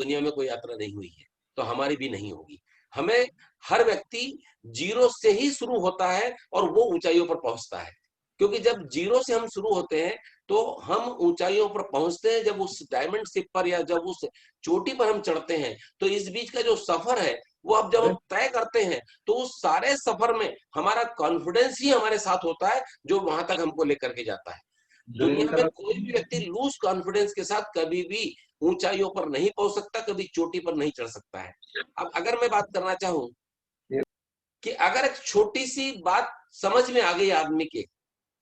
दुनिया में कोई यात्रा नहीं हुई है, तो हमारी भी नहीं होगी। हमें हर व्यक्ति जीरो से ही शुरू होता है और वो ऊंचाइयों पर पहुंचता है, क्योंकि जब जीरो से हम शुरू होते हैं तो हम ऊंचाइयों पर पहुंचते हैं। जब उस डायमंड शिप पर या जब उस चोटी पर हम चढ़ते हैं तो इस बीच का जो सफर है वो अब जब हम तय करते हैं तो उस सारे सफर में हमारा कॉन्फिडेंस ही हमारे साथ होता है जो वहां तक हमको लेकर के जाता है। दुनिया में कोई भी व्यक्ति लूज कॉन्फिडेंस के साथ कभी भी ऊंचाइयों पर नहीं पहुंच सकता, कभी चोटी पर नहीं चढ़ सकता है। अब अगर मैं बात करना चाहूं कि अगर एक छोटी सी बात समझ में आ गई आदमी के,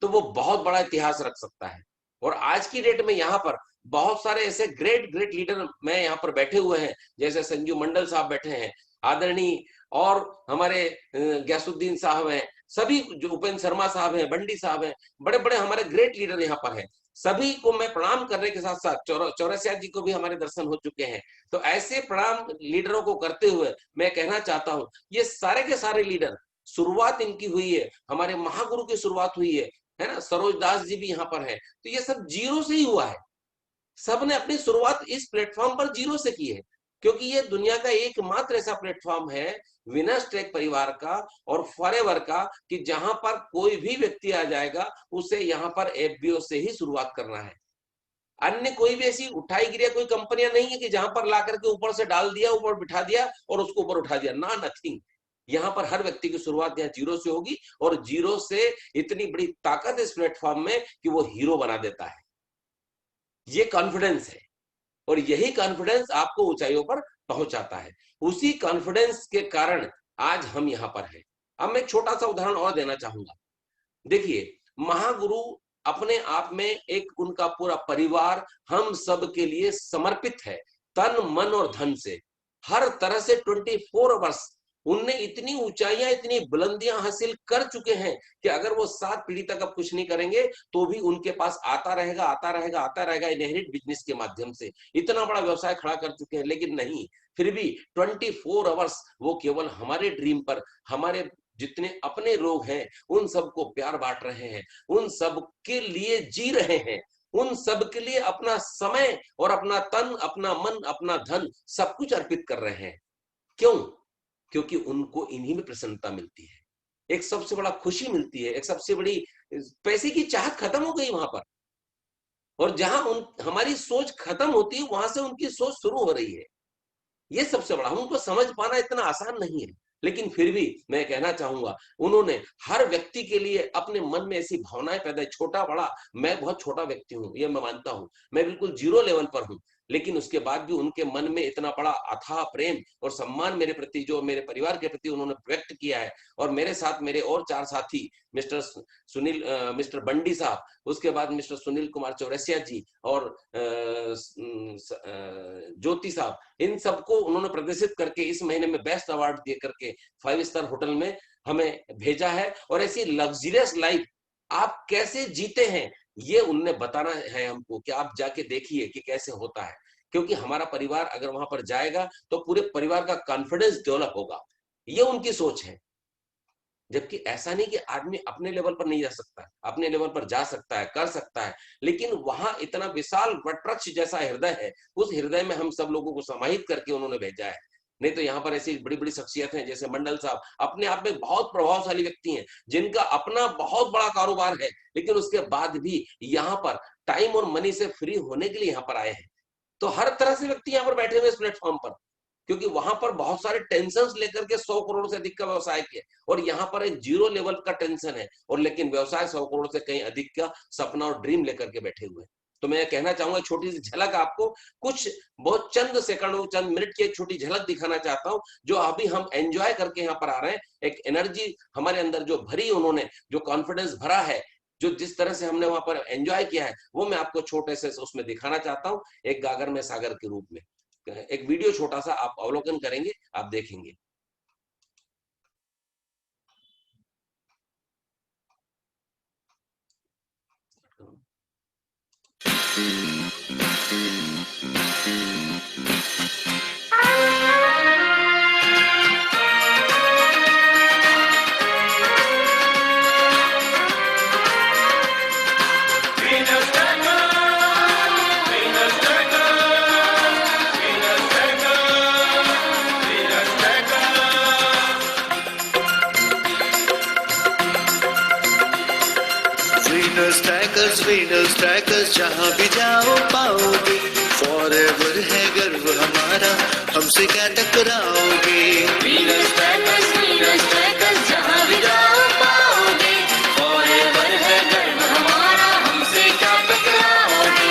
तो वो बहुत बड़ा इतिहास रख सकता है। और आज की डेट में यहाँ पर बहुत सारे ऐसे ग्रेट ग्रेट लीडर मैं यहाँ पर बैठे हुए हैं, जैसे संजू मंडल साहब बैठे हैं, आदरणीय, और हमारे गैसुद्दीन साहब हैं, सभी जो उपेंद्र शर्मा साहब हैं, बंडी साहब हैं, बड़े बड़े हमारे ग्रेट लीडर यहाँ पर हैं। सभी को मैं प्रणाम करने के साथ साथ चौरसिया जी को भी हमारे दर्शन हो चुके हैं। तो ऐसे प्रणाम लीडरों को करते हुए मैं कहना चाहता हूँ, ये सारे के सारे लीडर, शुरुआत इनकी हुई है, हमारे महागुरु की शुरुआत हुई है ना, सरोज दास जी भी यहाँ पर है, तो ये सब जीरो से ही हुआ है। सबने अपनी शुरुआत इस प्लेटफॉर्म पर जीरो से की है, क्योंकि ये दुनिया का एकमात्र ऐसा प्लेटफॉर्म है विनर्स ट्रैक परिवार का और फॉरएवर का कि जहां पर कोई भी व्यक्ति आ जाएगा उसे यहाँ पर एफबीओ से ही शुरुआत करना है। अन्य कोई भी ऐसी उठाई गिरी कोई कंपनियां नहीं है कि जहां पर ला करके ऊपर से डाल दिया, ऊपर बिठा दिया और उसको ऊपर उठा दिया, ना, नथिंग। यहाँ पर हर व्यक्ति की शुरुआत यहाँ जीरो से होगी और जीरो से इतनी बड़ी ताकत इस प्लेटफॉर्म में कि वो हीरो बना देता है। ये कॉन्फिडेंस है और यही कॉन्फिडेंस आपको ऊंचाइयों पर पहुंचाता है। उसी कॉन्फिडेंस के कारण आज हम यहाँ पर हैं। अब मैं छोटा सा उदाहरण और देना चाहूंगा। देखिए, महागुरु अपने आप में एक उनका पूरा परिवार हम सब के लिए समर्पित है, तन मन और धन से, हर तरह से 24 आवर्स उनने इतनी ऊंचाइयां, इतनी बुलंदियां हासिल कर चुके हैं कि अगर वो 7 पीढ़ी तक अब कुछ नहीं करेंगे तो भी उनके पास आता रहेगा, आता रहेगा, आता रहेगा, इनहेरिट बिजनेस के माध्यम से इतना बड़ा व्यवसाय खड़ा कर चुके हैं। लेकिन नहीं, फिर भी 24 आवर्स वो केवल हमारे ड्रीम पर, हमारे जितने अपने लोग हैं उन सबको प्यार बांट रहे हैं, उन सब के लिए जी रहे हैं, उन सब के लिए अपना समय और अपना तन, अपना मन, अपना धन सब कुछ अर्पित कर रहे हैं। क्यों? क्योंकि उनको इन्हीं में प्रसन्नता मिलती है, एक सबसे बड़ा खुशी मिलती है, एक सबसे बड़ी पैसे की चाहत खत्म हो गई वहां पर। और जहां हमारी सोच खत्म होती है वहां से उनकी सोच शुरू हो रही है। ये सबसे बड़ा, हम उनको समझ पाना इतना आसान नहीं है, लेकिन फिर भी मैं कहना चाहूंगा उन्होंने हर व्यक्ति के लिए अपने मन में ऐसी भावनाएं पैदा, छोटा बड़ा, मैं बहुत छोटा व्यक्ति हूं, ये मैं मानता हूं, मैं बिल्कुल जीरो लेवल पर हूं, लेकिन उसके बाद भी उनके मन में इतना बड़ा अथाह प्रेम और सम्मान मेरे प्रति, जो मेरे परिवार के प्रति उन्होंने व्यक्त किया है। और मेरे साथ मेरे और 4 साथी, मिस्टर सुनील, मिस्टर बंडी साहब, उसके बाद मिस्टर सुनील कुमार चौरसिया जी और ज्योति साहब, इन सबको उन्होंने प्रदर्शित करके इस महीने में बेस्ट अवार्ड दे करके 5 स्टार होटल में हमें भेजा है। और ऐसी लग्जरियस लाइफ आप कैसे जीते हैं ये उनने बताना है हमको, कि आप जाके देखिए कि कैसे होता है। क्योंकि हमारा परिवार अगर वहां पर जाएगा तो पूरे परिवार का कॉन्फिडेंस डेवलप होगा, ये उनकी सोच है। जबकि ऐसा नहीं कि आदमी अपने लेवल पर नहीं जा सकता, अपने लेवल पर जा सकता है, कर सकता है, लेकिन वहां इतना विशाल वटवृक्ष जैसा हृदय है, उस हृदय में हम सब लोगों को समाहित करके उन्होंने भेजा है। नहीं तो यहाँ पर ऐसी बड़ी बड़ी शख्सियत हैं जैसे मंडल साहब, अपने आप में बहुत प्रभावशाली व्यक्ति हैं, जिनका अपना बहुत बड़ा कारोबार है, लेकिन उसके बाद भी यहाँ पर टाइम और मनी से फ्री होने के लिए यहाँ पर आए हैं। तो हर तरह से व्यक्ति यहाँ पर बैठे हुए इस प्लेटफॉर्म पर, क्योंकि वहां पर बहुत सारे टेंशन लेकर के 100 करोड़ से अधिक का व्यवसाय किया, और यहाँ पर एक जीरो लेवल का टेंशन है, और लेकिन व्यवसाय 100 करोड़ से कहीं अधिक का सपना और ड्रीम लेकर के बैठे हुए हैं। तो मैं कहना चाहूंगा, छोटी सी झलक आपको, कुछ बहुत चंद सेकंडों, चंद मिनट की एक छोटी झलक दिखाना चाहता हूं, जो अभी हम एंजॉय करके यहाँ पर आ रहे हैं। एक एनर्जी हमारे अंदर जो भरी, उन्होंने जो कॉन्फिडेंस भरा है, जो जिस तरह से हमने वहां पर एंजॉय किया है, वो मैं आपको छोटे से उसमें दिखाना चाहता हूँ, एक गागर में सागर के रूप में। एक वीडियो छोटा सा आप अवलोकन करेंगे, आप देखेंगे। विनर्स ट्रैकर्स, जहाँ भी जाओ पाओगे। फॉरएवर है गर्व हमारा, हमसे क्या टकराओगे। विनर्स ट्रैकर्स, जहाँ भी जाओ पाओगे। फॉरएवर है गर्व हमारा, हमसे क्या टकराओगे।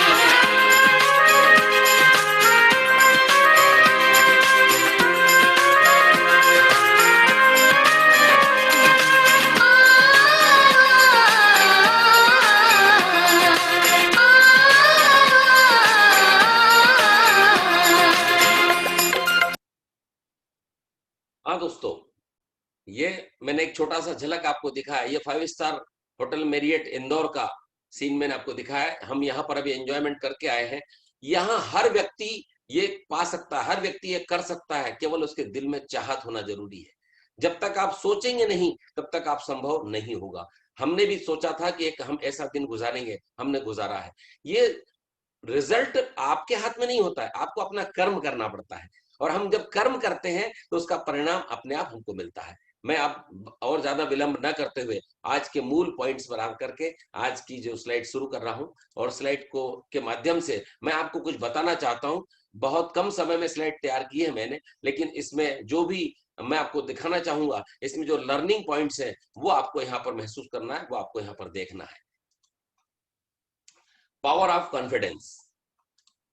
हाँ दोस्तों, ये मैंने एक छोटा सा झलक आपको दिखाया। ये 5 स्टार होटल मेरियट इंदौर का सीन मैंने आपको दिखाया है। हम यहाँ पर अभी एंजॉयमेंट करके आए हैं। यहाँ हर व्यक्ति ये पा सकता है, हर व्यक्ति ये कर सकता है, केवल उसके दिल में चाहत होना जरूरी है। जब तक आप सोचेंगे नहीं तब तक आप संभव नहीं होगा। हमने भी सोचा था कि एक हम ऐसा दिन गुजारेंगे, हमने गुजारा है। ये रिजल्ट आपके हाथ में नहीं होता है, आपको अपना कर्म करना पड़ता है, और हम जब कर्म करते हैं तो उसका परिणाम अपने आप हमको मिलता है। मैं अब और ज्यादा विलंब न करते हुए आज के मूल पॉइंट्स पर आकर के आज की जो स्लाइड शुरू कर रहा हूं, और स्लाइड को के माध्यम से मैं आपको कुछ बताना चाहता हूं। बहुत कम समय में स्लाइड तैयार की है मैंने, लेकिन इसमें जो भी मैं आपको दिखाना चाहूंगा, इसमें जो लर्निंग पॉइंट्स हैं वो आपको यहाँ पर महसूस करना है, वो आपको यहाँ पर देखना है। पावर ऑफ कॉन्फिडेंस,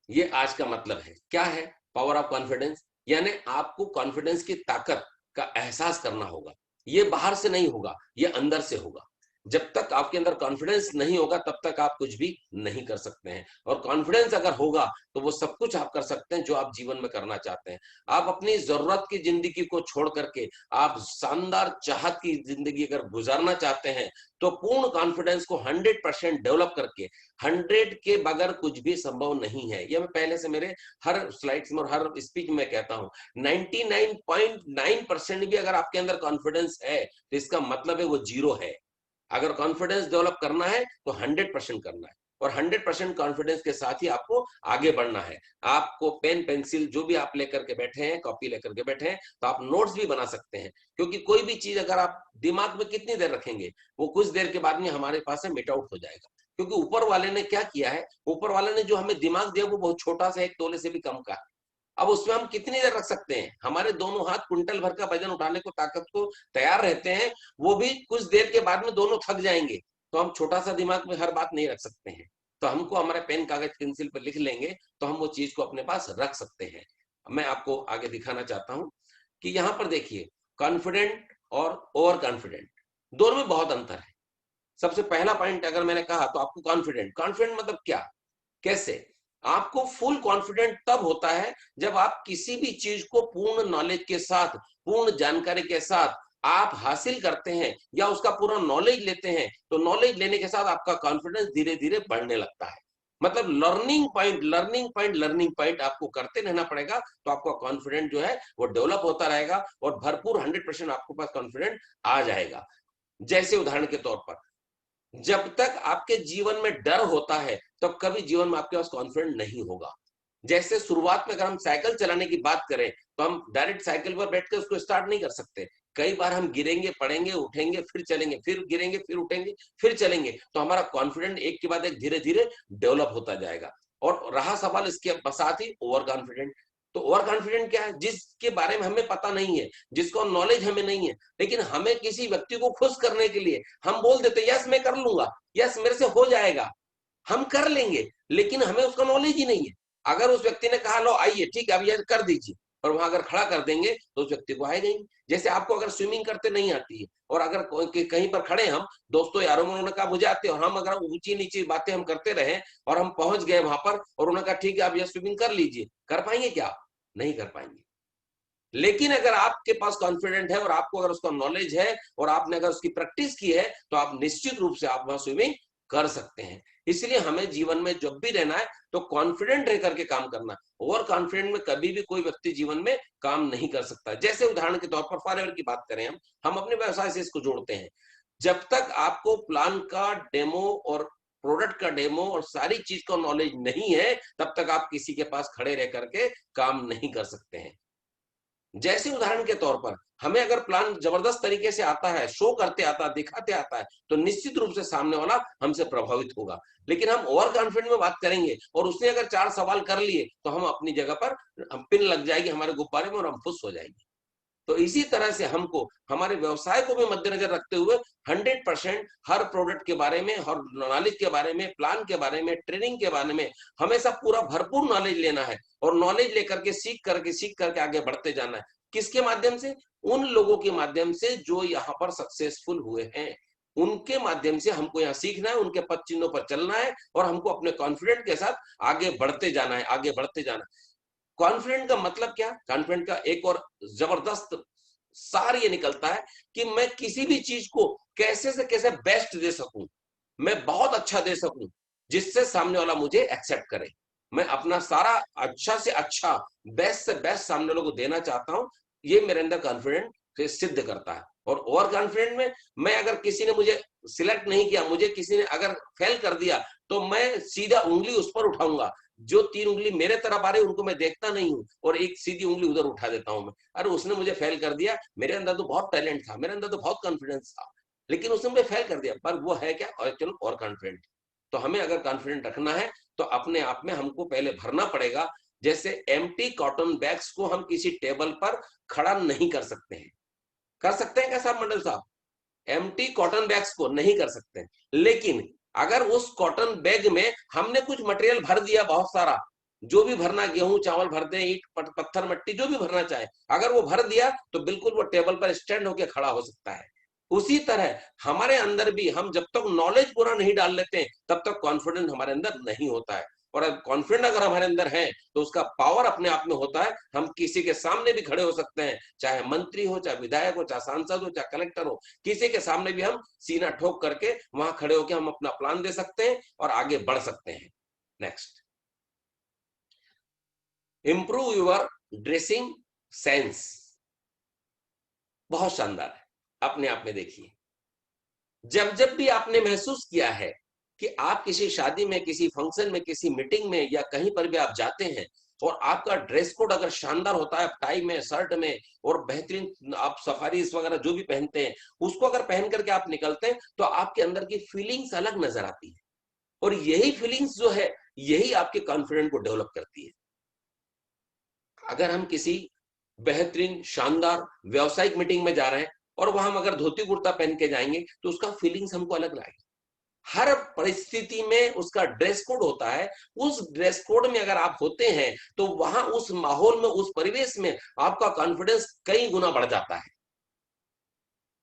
ये आज का मतलब है। क्या है पावर ऑफ कॉन्फिडेंस? यानी आपको कॉन्फिडेंस की ताकत का एहसास करना होगा। ये बाहर से नहीं होगा, ये अंदर से होगा। जब तक आपके अंदर कॉन्फिडेंस नहीं होगा तब तक आप कुछ भी नहीं कर सकते हैं, और कॉन्फिडेंस अगर होगा तो वो सब कुछ आप कर सकते हैं जो आप जीवन में करना चाहते हैं। आप अपनी जरूरत की जिंदगी को छोड़ करके आप शानदार चाहत की जिंदगी अगर गुजारना चाहते हैं तो पूर्ण कॉन्फिडेंस को 100% डेवलप करके 100 के बगैर कुछ भी संभव नहीं है। ये मैं पहले से मेरे हर स्लाइड्स में और हर स्पीच में कहता हूं। 99.9% भी अगर आपके अंदर कॉन्फिडेंस है तो इसका मतलब है वो जीरो है। अगर कॉन्फिडेंस डेवलप करना है तो 100% करना है, और 100% कॉन्फिडेंस के साथ ही आपको आगे बढ़ना है। आपको पेन पेंसिल जो भी आप लेकर के बैठे हैं, कॉपी लेकर के बैठे हैं, तो आप नोट्स भी बना सकते हैं, क्योंकि कोई भी चीज अगर आप दिमाग में कितनी देर रखेंगे वो कुछ देर के बाद में हमारे पास से मिट आउट हो जाएगा। क्योंकि ऊपर वाले ने क्या किया है, ऊपर वाले ने जो हमें दिमाग दिया वो बहुत छोटा सा, 1 तोले से भी कम का। अब उसमें हम कितनी देर रख सकते हैं? हमारे दोनों हाथ कुंटल भर का वजन उठाने को ताकत को तैयार रहते हैं, वो भी कुछ देर के बाद में दोनों थक जाएंगे। तो हम छोटा सा दिमाग में हर बात नहीं रख सकते हैं। तो हमको हमारे पेन कागज पेंसिल पर लिख लेंगे तो हम वो चीज को अपने पास रख सकते हैं। मैं आपको आगे दिखाना चाहता हूं कि यहाँ पर देखिए, कॉन्फिडेंट और ओवर कॉन्फिडेंट दोनों में बहुत अंतर है। सबसे पहला पॉइंट अगर मैंने कहा तो आपको कॉन्फिडेंट मतलब क्या, कैसे? आपको फुल कॉन्फिडेंट तब होता है जब आप किसी भी चीज को पूर्ण नॉलेज के साथ, पूर्ण जानकारी के साथ आप हासिल करते हैं या उसका पूरा नॉलेज लेते हैं। तो नॉलेज लेने के साथ आपका कॉन्फिडेंस धीरे धीरे बढ़ने लगता है। मतलब लर्निंग पॉइंट आपको करते रहना पड़ेगा, तो आपका कॉन्फिडेंट जो है वो डेवलप होता रहेगा और भरपूर 100% आपके पास कॉन्फिडेंट आ जाएगा। जैसे उदाहरण के तौर पर, जब तक आपके जीवन में डर होता है तब कभी जीवन में आपके पास कॉन्फिडेंट नहीं होगा। जैसे शुरुआत में अगर हम साइकिल चलाने की बात करें तो हम डायरेक्ट साइकिल पर बैठ के उसको स्टार्ट नहीं कर सकते। कई बार हम गिरेंगे, पड़ेंगे, उठेंगे, फिर चलेंगे, फिर गिरेंगे, फिर उठेंगे, फिर चलेंगे। तो हमारा कॉन्फिडेंट एक के बाद एक धीरे धीरे डेवलप होता जाएगा। और रहा सवाल इसके साथ ही ओवर कॉन्फिडेंट, तो ओवर कॉन्फिडेंट क्या है? जिसके बारे में हमें पता नहीं है, जिसको नॉलेज हमें नहीं है, लेकिन हमें किसी व्यक्ति को खुश करने के लिए हम बोल देते यस मैं कर लूंगा, यस मेरे से हो जाएगा, हम कर लेंगे, लेकिन हमें उसका नॉलेज ही नहीं है। अगर उस व्यक्ति ने कहा लो आइए ठीक है अब ये कर दीजिए, और वहां अगर खड़ा कर देंगे तो उस व्यक्ति को आएगा ही। जैसे आपको अगर स्विमिंग करते नहीं आती है और अगर कहीं पर खड़े हम दोस्तों यारों में, उन्होंने कहा मुझे आते, और हम अगर ऊंची नीची बातें हम करते रहे और हम पहुंच गए वहां पर और उन्होंने कहा ठीक है आप ये स्विमिंग कर लीजिए, कर पाएंगे क्या? नहीं कर पाएंगे। लेकिन अगर आपके पास कॉन्फिडेंट है और आपको अगर उसका नॉलेज है और आपने अगर उसकी प्रैक्टिस की है तो आप निश्चित रूप से आप वहां स्विमिंग कर सकते हैं। इसलिए हमें जीवन में जब भी रहना है तो कॉन्फिडेंट रह करके काम करना। ओवर कॉन्फिडेंट में कभी भी कोई व्यक्ति जीवन में काम नहीं कर सकता। जैसे उदाहरण के तौर पर फॉरएवर की बात करें, हम अपने व्यवसाय से इसको जोड़ते हैं। जब तक आपको प्लान का डेमो और प्रोडक्ट का डेमो और सारी चीज का नॉलेज नहीं है तब तक आप किसी के पास खड़े रह करके काम नहीं कर सकते हैं। जैसे उदाहरण के तौर पर हमें अगर प्लान जबरदस्त तरीके से आता है, शो करते आता है, दिखाते आता है, तो निश्चित रूप से सामने वाला हमसे प्रभावित होगा। लेकिन हम ओवर कॉन्फिडेंट में बात करेंगे और उसने अगर 4 सवाल कर लिए तो हम अपनी जगह पर पिन लग जाएगी हमारे गुब्बारे में और हम खुश हो जाएंगे। तो इसी तरह से हमको हमारे व्यवसाय को भी मद्देनजर रखते हुए 100% हर प्रोडक्ट के बारे में, हर नॉलेज के बारे में, प्लान के बारे में, ट्रेनिंग के बारे में हमेशा पूरा भरपूर नॉलेज लेना है और नॉलेज लेकर के सीख करके आगे बढ़ते जाना है। किसके माध्यम से? उन लोगों के माध्यम से जो यहाँ पर सक्सेसफुल हुए हैं, उनके माध्यम से हमको यहाँ सीखना है, उनके पद चिन्हों पर चलना है और हमको अपने कॉन्फिडेंट के साथ आगे बढ़ते जाना है, आगे बढ़ते जाना है। कॉन्फिडेंट का मतलब क्या? कॉन्फिडेंट का एक और जबरदस्त सार ये निकलता है कि मैं किसी भी चीज को कैसे से कैसे बेस्ट दे सकूं, मैं बहुत अच्छा दे सकूं जिससे सामने वाला मुझे एक्सेप्ट करे। मैं अपना सारा अच्छा से अच्छा, बेस्ट से बेस्ट सामने वालों को देना चाहता हूं। ये मेरे अंदर कॉन्फिडेंट से सिद्ध करता है। और ओवर कॉन्फिडेंट में मैं अगर किसी ने मुझे सिलेक्ट नहीं किया, मुझे किसी ने अगर फेल कर दिया, तो मैं सीधा उंगली उस पर उठाऊंगा। जो 3 उंगली मेरे तरफ आ रही उनको मैं देखता नहीं हूं और एक सीधी उंगली उधर उठा देता हूं मैं। अरे उसने मुझे फेल कर दिया, मेरे अंदर तो बहुत टैलेंट था, मेरे अंदर तो बहुत कॉन्फिडेंस था, लेकिन उसने मुझे फेल कर दिया। पर वो है क्या? और चलो और कॉन्फिडेंट। तो हमें अगर कॉन्फिडेंट रखना है तो अपने आप में हमको पहले भरना पड़ेगा। जैसे एम्प्टी कॉटन बैग्स को हम किसी टेबल पर खड़ा नहीं कर सकते हैं। कर सकते हैं क्या साहब मंडल साहब? एम्प्टी कॉटन बैग्स को नहीं कर सकते हैं। लेकिन अगर उस कॉटन बैग में हमने कुछ मटेरियल भर दिया बहुत सारा, जो भी भरना, गेहूं चावल भर दे, ईट पत्थर मिट्टी जो भी भरना चाहे, अगर वो भर दिया तो बिल्कुल वो टेबल पर स्टैंड होकर खड़ा हो सकता है। उसी तरह हमारे अंदर भी हम जब तक नॉलेज पूरा नहीं डाल लेते तब तक कॉन्फिडेंस हमारे अंदर नहीं होता है। और कॉन्फिडेंस अगर हमारे अंदर है तो उसका पावर अपने आप में होता है। हम किसी के सामने भी खड़े हो सकते हैं, चाहे मंत्री हो, चाहे विधायक हो, चाहे सांसद हो, चाहे कलेक्टर हो, किसी के सामने भी हम सीना ठोक करके वहां खड़े होकर हम अपना प्लान दे सकते हैं और आगे बढ़ सकते हैं। Next, improve your dressing sense. बहुत शानदार है, अपने आप में देखिए। जब जब भी आपने महसूस किया है कि आप किसी शादी में, किसी फंक्शन में, किसी मीटिंग में या कहीं पर भी आप जाते हैं और आपका ड्रेस कोड अगर शानदार होता है, टाई में, शर्ट में और बेहतरीन आप सफारीज वगैरह जो भी पहनते हैं, उसको अगर पहन करके आप निकलते हैं तो आपके अंदर की फीलिंग्स अलग नजर आती है। और यही फीलिंग्स जो है, यही आपके कॉन्फिडेंस को डेवलप करती है। अगर हम किसी बेहतरीन शानदार व्यावसायिक मीटिंग में जा रहे हैं और वहां हम अगर धोती कुर्ता पहन के जाएंगे तो उसका फीलिंग्स हमको अलग लगेगा। हर परिस्थिति में उसका ड्रेस कोड होता है। उस ड्रेस कोड में अगर आप होते हैं तो वहां उस माहौल में, उस परिवेश में आपका कॉन्फिडेंस कई गुना बढ़ जाता है।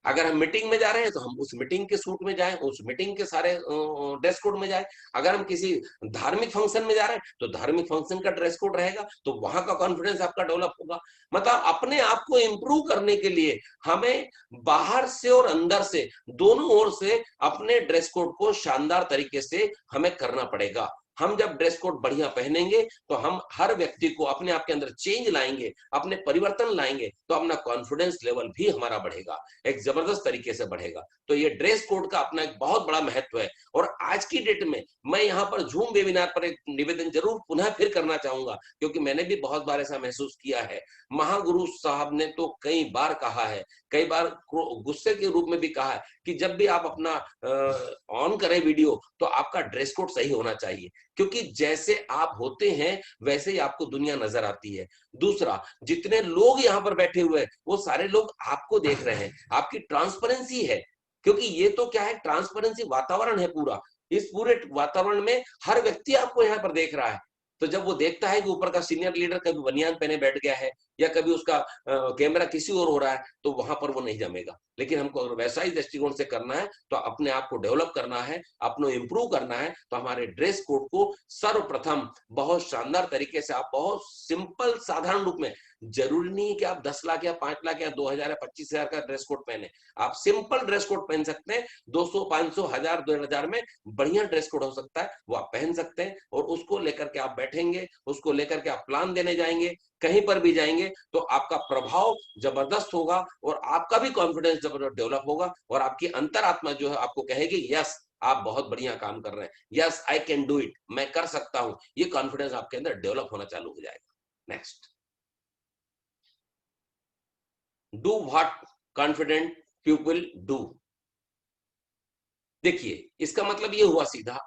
अगर हम मीटिंग में जा रहे हैं तो हम उस मीटिंग के सूट में जाएं, उस मीटिंग के सारे ड्रेस कोड में जाएं। अगर हम किसी धार्मिक फंक्शन में जा रहे हैं तो धार्मिक फंक्शन का ड्रेस कोड रहेगा, तो वहां का कॉन्फिडेंस आपका डेवलप होगा। मतलब अपने आप को इंप्रूव करने के लिए हमें बाहर से और अंदर से, दोनों ओर से अपने ड्रेस कोड को शानदार तरीके से हमें करना पड़ेगा। हम जब ड्रेस कोड बढ़िया पहनेंगे तो हम हर व्यक्ति को अपने आप के अंदर चेंज लाएंगे, अपने परिवर्तन लाएंगे, तो अपना कॉन्फिडेंस लेवल भी हमारा बढ़ेगा, एक जबरदस्त तरीके से बढ़ेगा। तो ये ड्रेस कोड का अपना एक बहुत बड़ा महत्व है। और आज की डेट में मैं यहाँ पर जूम वेबिनार पर एक निवेदन जरूर पुनः फिर करना चाहूंगा, क्योंकि मैंने भी बहुत बार ऐसा महसूस किया है। महागुरु साहब ने तो कई बार कहा है, कई बार गुस्से के रूप में भी कहा है कि जब भी आप अपना ऑन करें वीडियो तो आपका ड्रेस कोड सही होना चाहिए, क्योंकि जैसे आप होते हैं वैसे ही आपको दुनिया नजर आती है। दूसरा, जितने लोग यहाँ पर बैठे हुए हैं वो सारे लोग आपको देख रहे हैं, आपकी ट्रांसपेरेंसी है, क्योंकि ये तो क्या है, ट्रांसपेरेंसी वातावरण है पूरा। इस पूरे वातावरण में हर व्यक्ति आपको यहाँ पर देख रहा है। तो जब वो देखता है कि ऊपर का सीनियर लीडर कभी बनियान पहने बैठ गया है या कभी उसका कैमरा किसी और हो रहा है, तो वहां पर वो नहीं जमेगा। लेकिन हमको अगर वैसा ही दृष्टिकोण से करना है तो अपने आप को डेवलप करना है, अपनो इंप्रूव करना है, तो हमारे ड्रेस कोड को सर्वप्रथम बहुत शानदार तरीके से, आप बहुत सिंपल साधारण रूप में, जरूरी नहीं है कि आप 10 लाख या 5 लाख या 2000 या 25,000 का ड्रेस कोड पहने। आप सिंपल ड्रेस कोड पहन सकते हैं, 200, 500, 1000, 2000 में बढ़िया ड्रेस कोड हो सकता है, वो आप पहन सकते हैं। और उसको लेकर के आप बैठेंगे, उसको लेकर के आप प्लान देने जाएंगे, कहीं पर भी जाएंगे तो आपका प्रभाव जबरदस्त होगा और आपका भी कॉन्फिडेंस जबरदस्त डेवलप होगा। और आपकी अंतरात्मा जो है आपको कहेगी यस, आप बहुत बढ़िया काम कर रहे हैं, yes I can do it, मैं कर सकता हूं। ये कॉन्फिडेंस आपके अंदर डेवलप होना चालू हो जाएगा। Next, do what confident people do. देखिए, इसका मतलब ये हुआ सीधा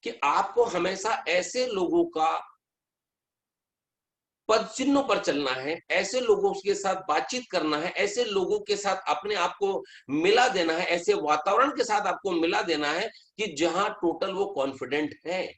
कि आपको हमेशा ऐसे लोगों का पद चिन्हों पर चलना है, ऐसे लोगों के साथ बातचीत करना है, ऐसे लोगों के साथ अपने आप को मिला देना है, ऐसे वातावरण के साथ आपको मिला देना है कि जहां टोटल वो कॉन्फिडेंट है,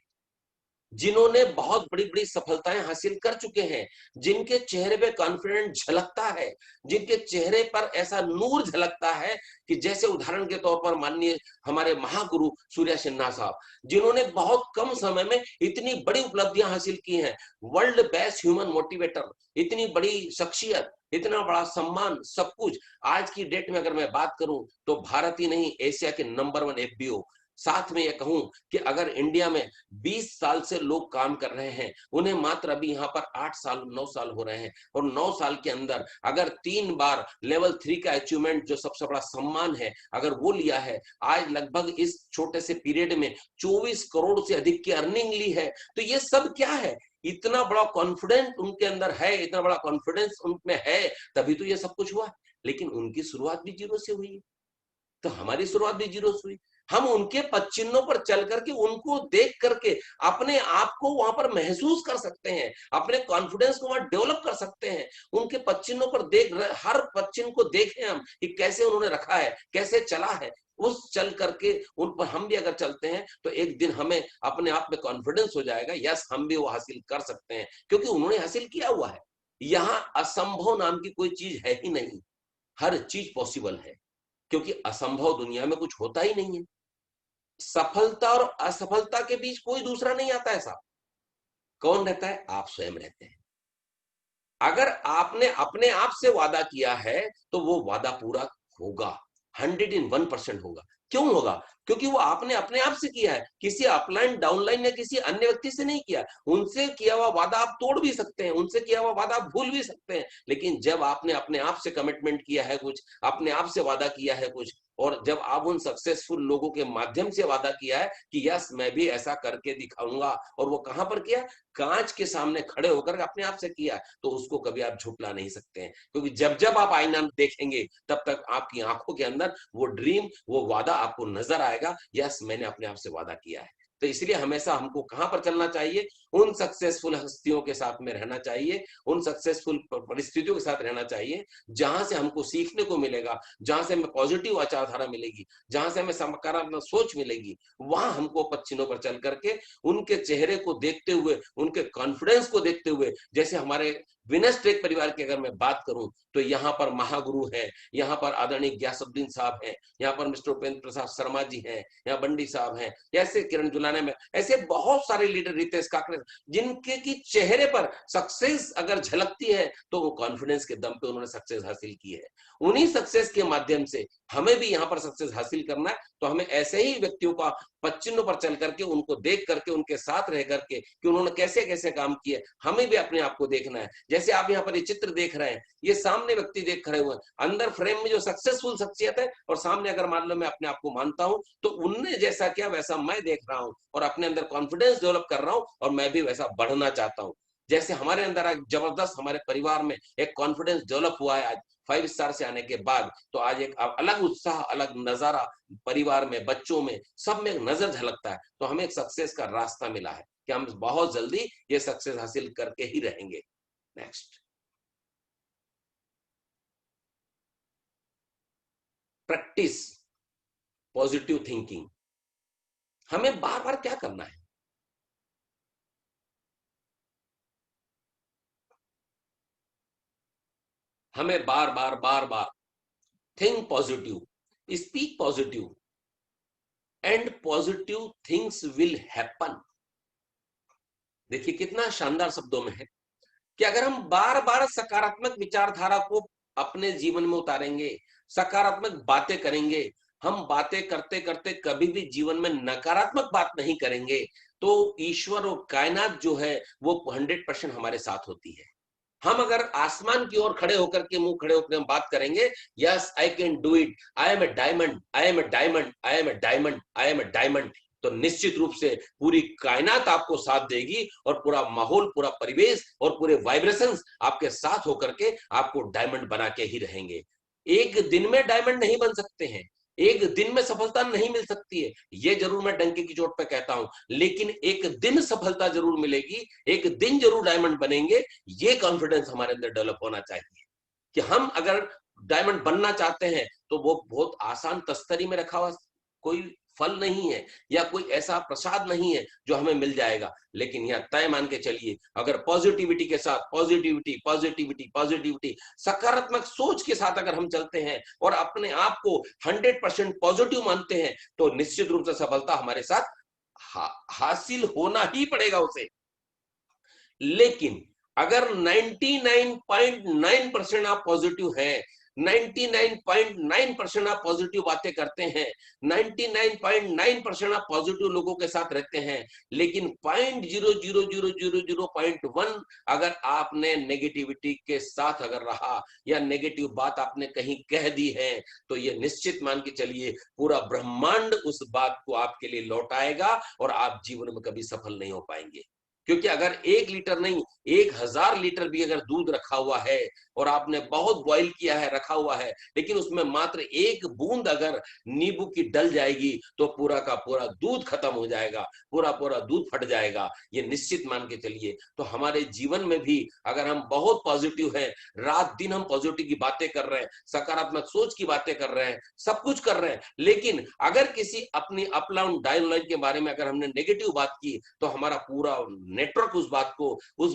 जिन्होंने बहुत बड़ी-बड़ी सफलताएं हासिल कर चुके हैं, जिनके चेहरे पे कॉन्फिडेंट झलकता है, जिनके चेहरे पर ऐसा नूर झलकता है कि जैसे उदाहरण के तौर पर माननीय हमारे महागुरु सूर्य सिन्हा साहब, जिन्होंने बहुत कम समय में इतनी बड़ी उपलब्धियां हासिल की हैं, वर्ल्ड बेस्ट ह्यूमन मोटिवेटर, इतनी बड़ी शख्सियत, इतना बड़ा सम्मान, सब कुछ। आज की डेट में अगर मैं बात करूं तो भारत ही नहीं, एशिया के नंबर 1 एफबीओ। साथ में ये कहूं कि अगर इंडिया में 20 साल से लोग काम कर रहे हैं, उन्हें मात्र अभी यहाँ पर 8 साल 9 साल हो रहे हैं, और 9 साल के अंदर अगर 3 बार लेवल 3 का अचीवमेंट, जो सबसे बड़ा सम्मान है, अगर वो लिया है, आज लगभग इस छोटे से पीरियड में 24 करोड़ से अधिक की अर्निंग ली है, तो ये सब क्या है? इतना बड़ा कॉन्फिडेंस उनके अंदर है, इतना बड़ा कॉन्फिडेंस उनमें है, तभी तो ये सब कुछ हुआ। लेकिन उनकी शुरुआत भी जीरो से हुई है, तो हमारी शुरुआत भी जीरो से हुई। हम उनके पद चिन्हों पर चल करके, उनको देख करके अपने आप को वहां पर महसूस कर सकते हैं, अपने कॉन्फिडेंस को वहां डेवलप कर सकते हैं। उनके पद चिन्हों पर देख, हर पद चिन्ह को देखें हम कि कैसे उन्होंने रखा है, कैसे चला है, उस चल करके उन पर हम भी अगर चलते हैं तो एक दिन हमें अपने आप में कॉन्फिडेंस हो जाएगा, यस हम भी वो हासिल कर सकते हैं, क्योंकि उन्होंने हासिल किया हुआ है। यहाँ असंभव नाम की कोई चीज है ही नहीं, हर चीज पॉसिबल है, क्योंकि असंभव दुनिया में कुछ होता ही नहीं है। सफलता और असफलता के बीच कोई दूसरा नहीं आता ऐसा। कौन रहता है? आप स्वयं रहते हैं। अगर आपने अपने आप से वादा किया है तो वो वादा पूरा होगा, 101% होगा। क्यों होगा? क्योंकि वो आपने अपने आप से किया है, किसी अपलाइन डाउनलाइन या किसी अन्य व्यक्ति से नहीं किया। उनसे किया हुआ वादा आप तोड़ भी सकते हैं, उनसे किया हुआ वादा आप भूल भी सकते हैं, लेकिन जब आपने अपने आप से कमिटमेंट किया है कुछ, अपने आप से वादा किया है कुछ, और जब आप उन सक्सेसफुल लोगों के माध्यम से वादा किया है कि यस मैं भी ऐसा करके दिखाऊंगा, और वो कहां पर किया? कांच के सामने खड़े होकर अपने आप से किया, तो उसको कभी आप झुटला नहीं सकते हैं, क्योंकि जब जब आप आईना देखेंगे तब तक आपकी आंखों के अंदर वो ड्रीम, वो वादा आपको नजर आएगा, यस मैंने अपने आप से वादा किया है। तो इसलिए हमेशा हमको कहां पर चलना चाहिए? उन सक्सेसफुल हस्तियों के साथ में रहना चाहिए, उन सक्सेसफुल परिस्थितियों के साथ रहना चाहिए जहां से हमको सीखने को मिलेगा, जहां से हमें पॉजिटिव विचारधारा मिलेगी, जहां से हमें सकारात्मक सोच मिलेगी। वहां हमको पद पर चल करके उनके चेहरे को देखते हुए, उनके कॉन्फिडेंस को देखते हुए, जैसे हमारे विनस टेक परिवार की अगर मैं बात करूं तो यहाँ पर महागुरु है, यहाँ पर आदरणीय ग्यासुद्दीन साहब हैं, यहाँ पर मिस्टर उपेंद्र प्रसाद शर्मा जी हैं, यहाँ बंडी साहब हैं, ऐसे किरण जुलाने में ऐसे बहुत सारे लीडर, रितेश काकरे, जिनके की चेहरे पर सक्सेस अगर झलकती है तो वो कॉन्फिडेंस के दम पे उन्होंने सक्सेस हासिल की है। उन्हीं सक्सेस के माध्यम से हमें भी यहाँ पर सक्सेस हासिल करना है, तो हमें ऐसे ही व्यक्तियों का पद चिन्हों पर चल करके, उनको देख करके, उनके साथ रह करके कि उन्होंने कैसे कैसे काम किए, हमें भी अपने आप को देखना है। जैसे आप यहाँ पर ये चित्र देख रहे हैं, ये सामने व्यक्ति देख खड़े हुए हैं, अंदर फ्रेम में जो सक्सेसफुल शख्सियत है, और सामने अगर मान लो मैं अपने आप को मानता हूं, तो उनने जैसा किया वैसा मैं देख रहा हूं और अपने अंदर कॉन्फिडेंस डेवलप कर रहा हूं, और मैं भी वैसा बढ़ना चाहता हूं। जैसे हमारे अंदर एक जबरदस्त, हमारे परिवार में एक कॉन्फिडेंस डेवलप हुआ है आज 5 स्टार से आने के बाद, तो आज एक अलग उत्साह, अलग नजारा परिवार में, बच्चों में, सब में एक नजर झलकता है। तो हमें एक सक्सेस का रास्ता मिला है कि हम बहुत जल्दी ये सक्सेस हासिल करके ही रहेंगे। Next, practice positive thinking. हमें बार बार क्या करना है? हमें बार बार think positive, speak positive, and positive things will happen. देखिए कितना शानदार शब्दों में है कि अगर हम बार बार सकारात्मक विचारधारा को अपने जीवन में उतारेंगे, सकारात्मक बातें करेंगे, हम बातें करते करते कभी भी जीवन में नकारात्मक बात नहीं करेंगे, तो ईश्वर और कायनात जो है वो 100% हमारे साथ होती है। हम अगर आसमान की ओर खड़े होकर के, मुंह खड़े होकर हम बात करेंगे, yes I can do it, I am a diamond, I am a diamond, I am a diamond, I am a diamond, तो निश्चित रूप से पूरी कायनात आपको साथ देगी और पूरा माहौल, पूरा परिवेश और पूरे वाइब्रेशंस आपके साथ होकर के आपको डायमंड बना के ही रहेंगे। एक दिन में डायमंड नहीं बन सकते हैं, एक दिन में सफलता नहीं मिल सकती है, ये जरूर मैं डंके की चोट पे कहता हूं, लेकिन एक दिन सफलता जरूर मिलेगी, एक दिन जरूर डायमंड बनेंगे। ये कॉन्फिडेंस हमारे अंदर डेवलप होना चाहिए कि हम अगर डायमंड बनना चाहते हैं तो वो बहुत आसान तस्तरी में रखा हुआ कोई फल नहीं है या कोई ऐसा प्रसाद नहीं है जो हमें मिल जाएगा, लेकिन यह तय मान के चलिए, अगर पॉजिटिविटी के साथ पॉजिटिविटी पॉजिटिविटी पॉजिटिविटी सकारात्मक सोच के साथ अगर हम चलते हैं और अपने आप को 100% पॉजिटिव मानते हैं तो निश्चित रूप से सफलता हमारे साथ हासिल होना ही पड़ेगा उसे। लेकिन अगर 99.9% आप पॉजिटिव हैं, 99.9% आप पॉजिटिव बातें करते हैं, 99.9% आप पॉजिटिव लोगों के साथ रहते हैं, लेकिन 0.00000.1 अगर आपने नेगेटिविटी के साथ अगर रहा या नेगेटिव बात आपने कहीं कह दी है, तो ये निश्चित मान के चलिए पूरा ब्रह्मांड उस बात को आपके लिए लौटाएगा और आप जीवन में कभी सफल नहीं हो पाएंगे। क्योंकि अगर 1 लीटर नहीं 1000 लीटर भी अगर दूध रखा हुआ है और आपने बहुत बॉईल किया है, रखा हुआ है, लेकिन उसमें मात्र 1 बूंद अगर नींबू की डल जाएगी तो पूरा का पूरा दूध खत्म हो जाएगा, पूरा पूरा दूध फट जाएगा। ये निश्चित मान के चलिए। तो हमारे जीवन में भी अगर हम बहुत पॉजिटिव हैं, रात दिन हम पॉजिटिव की बातें कर रहे हैं, सकारात्मक सोच की बातें कर रहे हैं, सब कुछ कर रहे हैं, लेकिन अगर किसी अपनी अपलाइन डाउनलाइन के बारे में अगर हमने नेगेटिव बात की तो हमारा पूरा नेटवर्क उस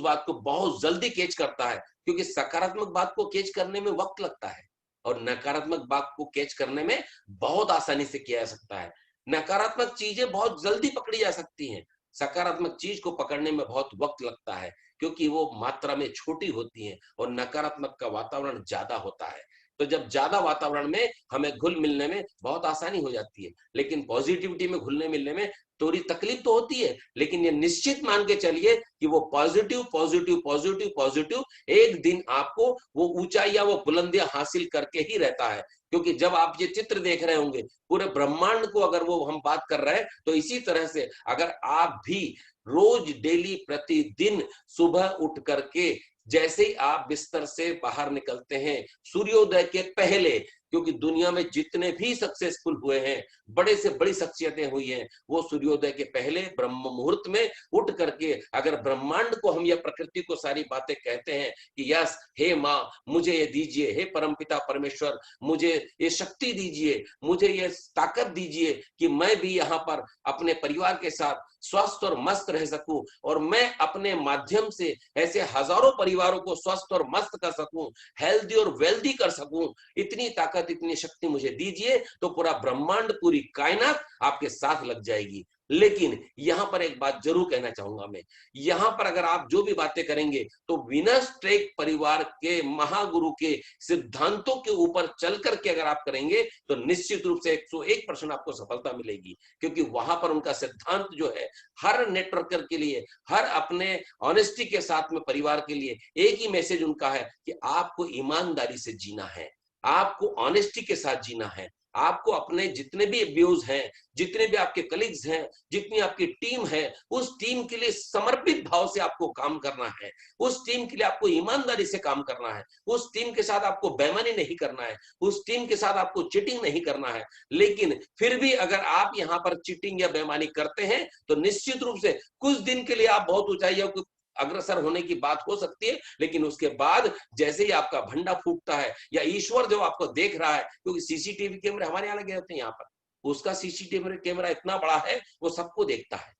बात को बहुत जल्दी कैच करता है, क्योंकि सकारात्मक बात को कैच करने में वक्त लगता है और नकारात्मक बात को कैच करने में बहुत आसानी से किया जा सकता है। नकारात्मक चीजें बहुत जल्दी पकड़ी जा सकती हैं, सकारात्मक चीज को पकड़ने में बहुत वक्त लगता है, क्योंकि वो मात्रा में छोटी होती है और नकारात्मक का वातावरण ज्यादा होता है। तो जब ज्यादा वातावरण में हमें घुल मिलने में बहुत आसानी हो जाती है, लेकिन पॉजिटिविटी में घुलने मिलने में थोड़ी तकलीफ तो होती है, लेकिन ये निश्चित मान के चलिए कि वो पॉजिटिव पॉजिटिव पॉजिटिव पॉजिटिव एक दिन आपको वो ऊंचाइयां, वो बुलंदियां हासिल करके ही रहता है। क्योंकि जब आप ये चित्र देख रहे होंगे पूरे ब्रह्मांड को अगर वो हम बात कर रहे हैं, तो इसी तरह से अगर आप भी रोज डेली प्रतिदिन सुबह उठ करके जैसे ही आप बिस्तर से बाहर निकलते हैं सूर्योदय के पहले, क्योंकि दुनिया में जितने भी सक्सेसफुल हुए हैं, बड़े से बड़ी शख्सियतें हुई हैं, वो सूर्योदय के पहले ब्रह्म मुहूर्त में उठ करके अगर ब्रह्मांड को हम या प्रकृति को सारी बातें कहते हैं कि यस, हे माँ मुझे ये दीजिए, हे परमपिता परमेश्वर मुझे ये शक्ति दीजिए, मुझे ये ताकत दीजिए कि मैं भी यहाँ पर अपने परिवार के साथ स्वस्थ और मस्त रह सकूं और मैं अपने माध्यम से ऐसे हजारों परिवारों को स्वस्थ और मस्त कर सकूं, हेल्दी और वेल्दी कर सकूं, इतनी ताकत इतनी शक्ति मुझे दीजिए, तो पूरा ब्रह्मांड पूरी कायनात आपके साथ लग जाएगी। लेकिन यहां पर एक बात जरूर कहना चाहूंगा मैं, यहां पर अगर आप जो भी बातें करेंगे तो विनस टेक परिवार के महागुरु के सिद्धांतों के ऊपर चल करके अगर आप करेंगे तो निश्चित रूप से 101% आपको सफलता मिलेगी, क्योंकि वहां पर उनका सिद्धांत जो है हर नेटवर्कर के लिए, हर अपने ऑनेस्टी के साथ में परिवार के लिए एक ही मैसेज उनका है कि आपको ईमानदारी से जीना है, आपको ऑनेस्टी के साथ जीना है, आपको अपने जितने भी व्यूज हैं, जितने भी आपके कलीग्स हैं, जितनी आपकी टीम है, उस टीम के लिए समर्पित भाव से आपको काम करना है, उस टीम के लिए आपको ईमानदारी से काम करना है, उस टीम के साथ आपको बेईमानी नहीं करना है, उस टीम के साथ आपको चीटिंग नहीं करना है। लेकिन फिर भी अगर आप यहाँ पर चीटिंग या बेईमानी करते हैं तो निश्चित रूप से कुछ दिन के लिए आप बहुत ऊंचाइयों को अग्रसर होने की बात हो सकती है, लेकिन उसके बाद जैसे ही आपका भंडा फूटता है या ईश्वर जो आपको देख रहा है, क्योंकि सीसीटीवी कैमरे हमारे यहाँ लगे होते हैं यहाँ पर, उसका सीसीटीवी कैमरा इतना बड़ा है वो सबको देखता है।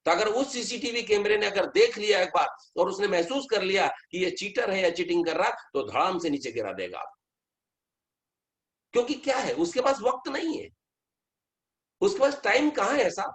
तो अगर उस सीसीटीवी कैमरे ने अगर देख लिया एक बार और उसने महसूस कर लिया कि ये चीटर है या चीटिंग कर रहा, तो धड़ाम से नीचे गिरा देगा आप। क्योंकि क्या है, उसके पास वक्त नहीं है, उसके पास टाइम कहां है ऐसा।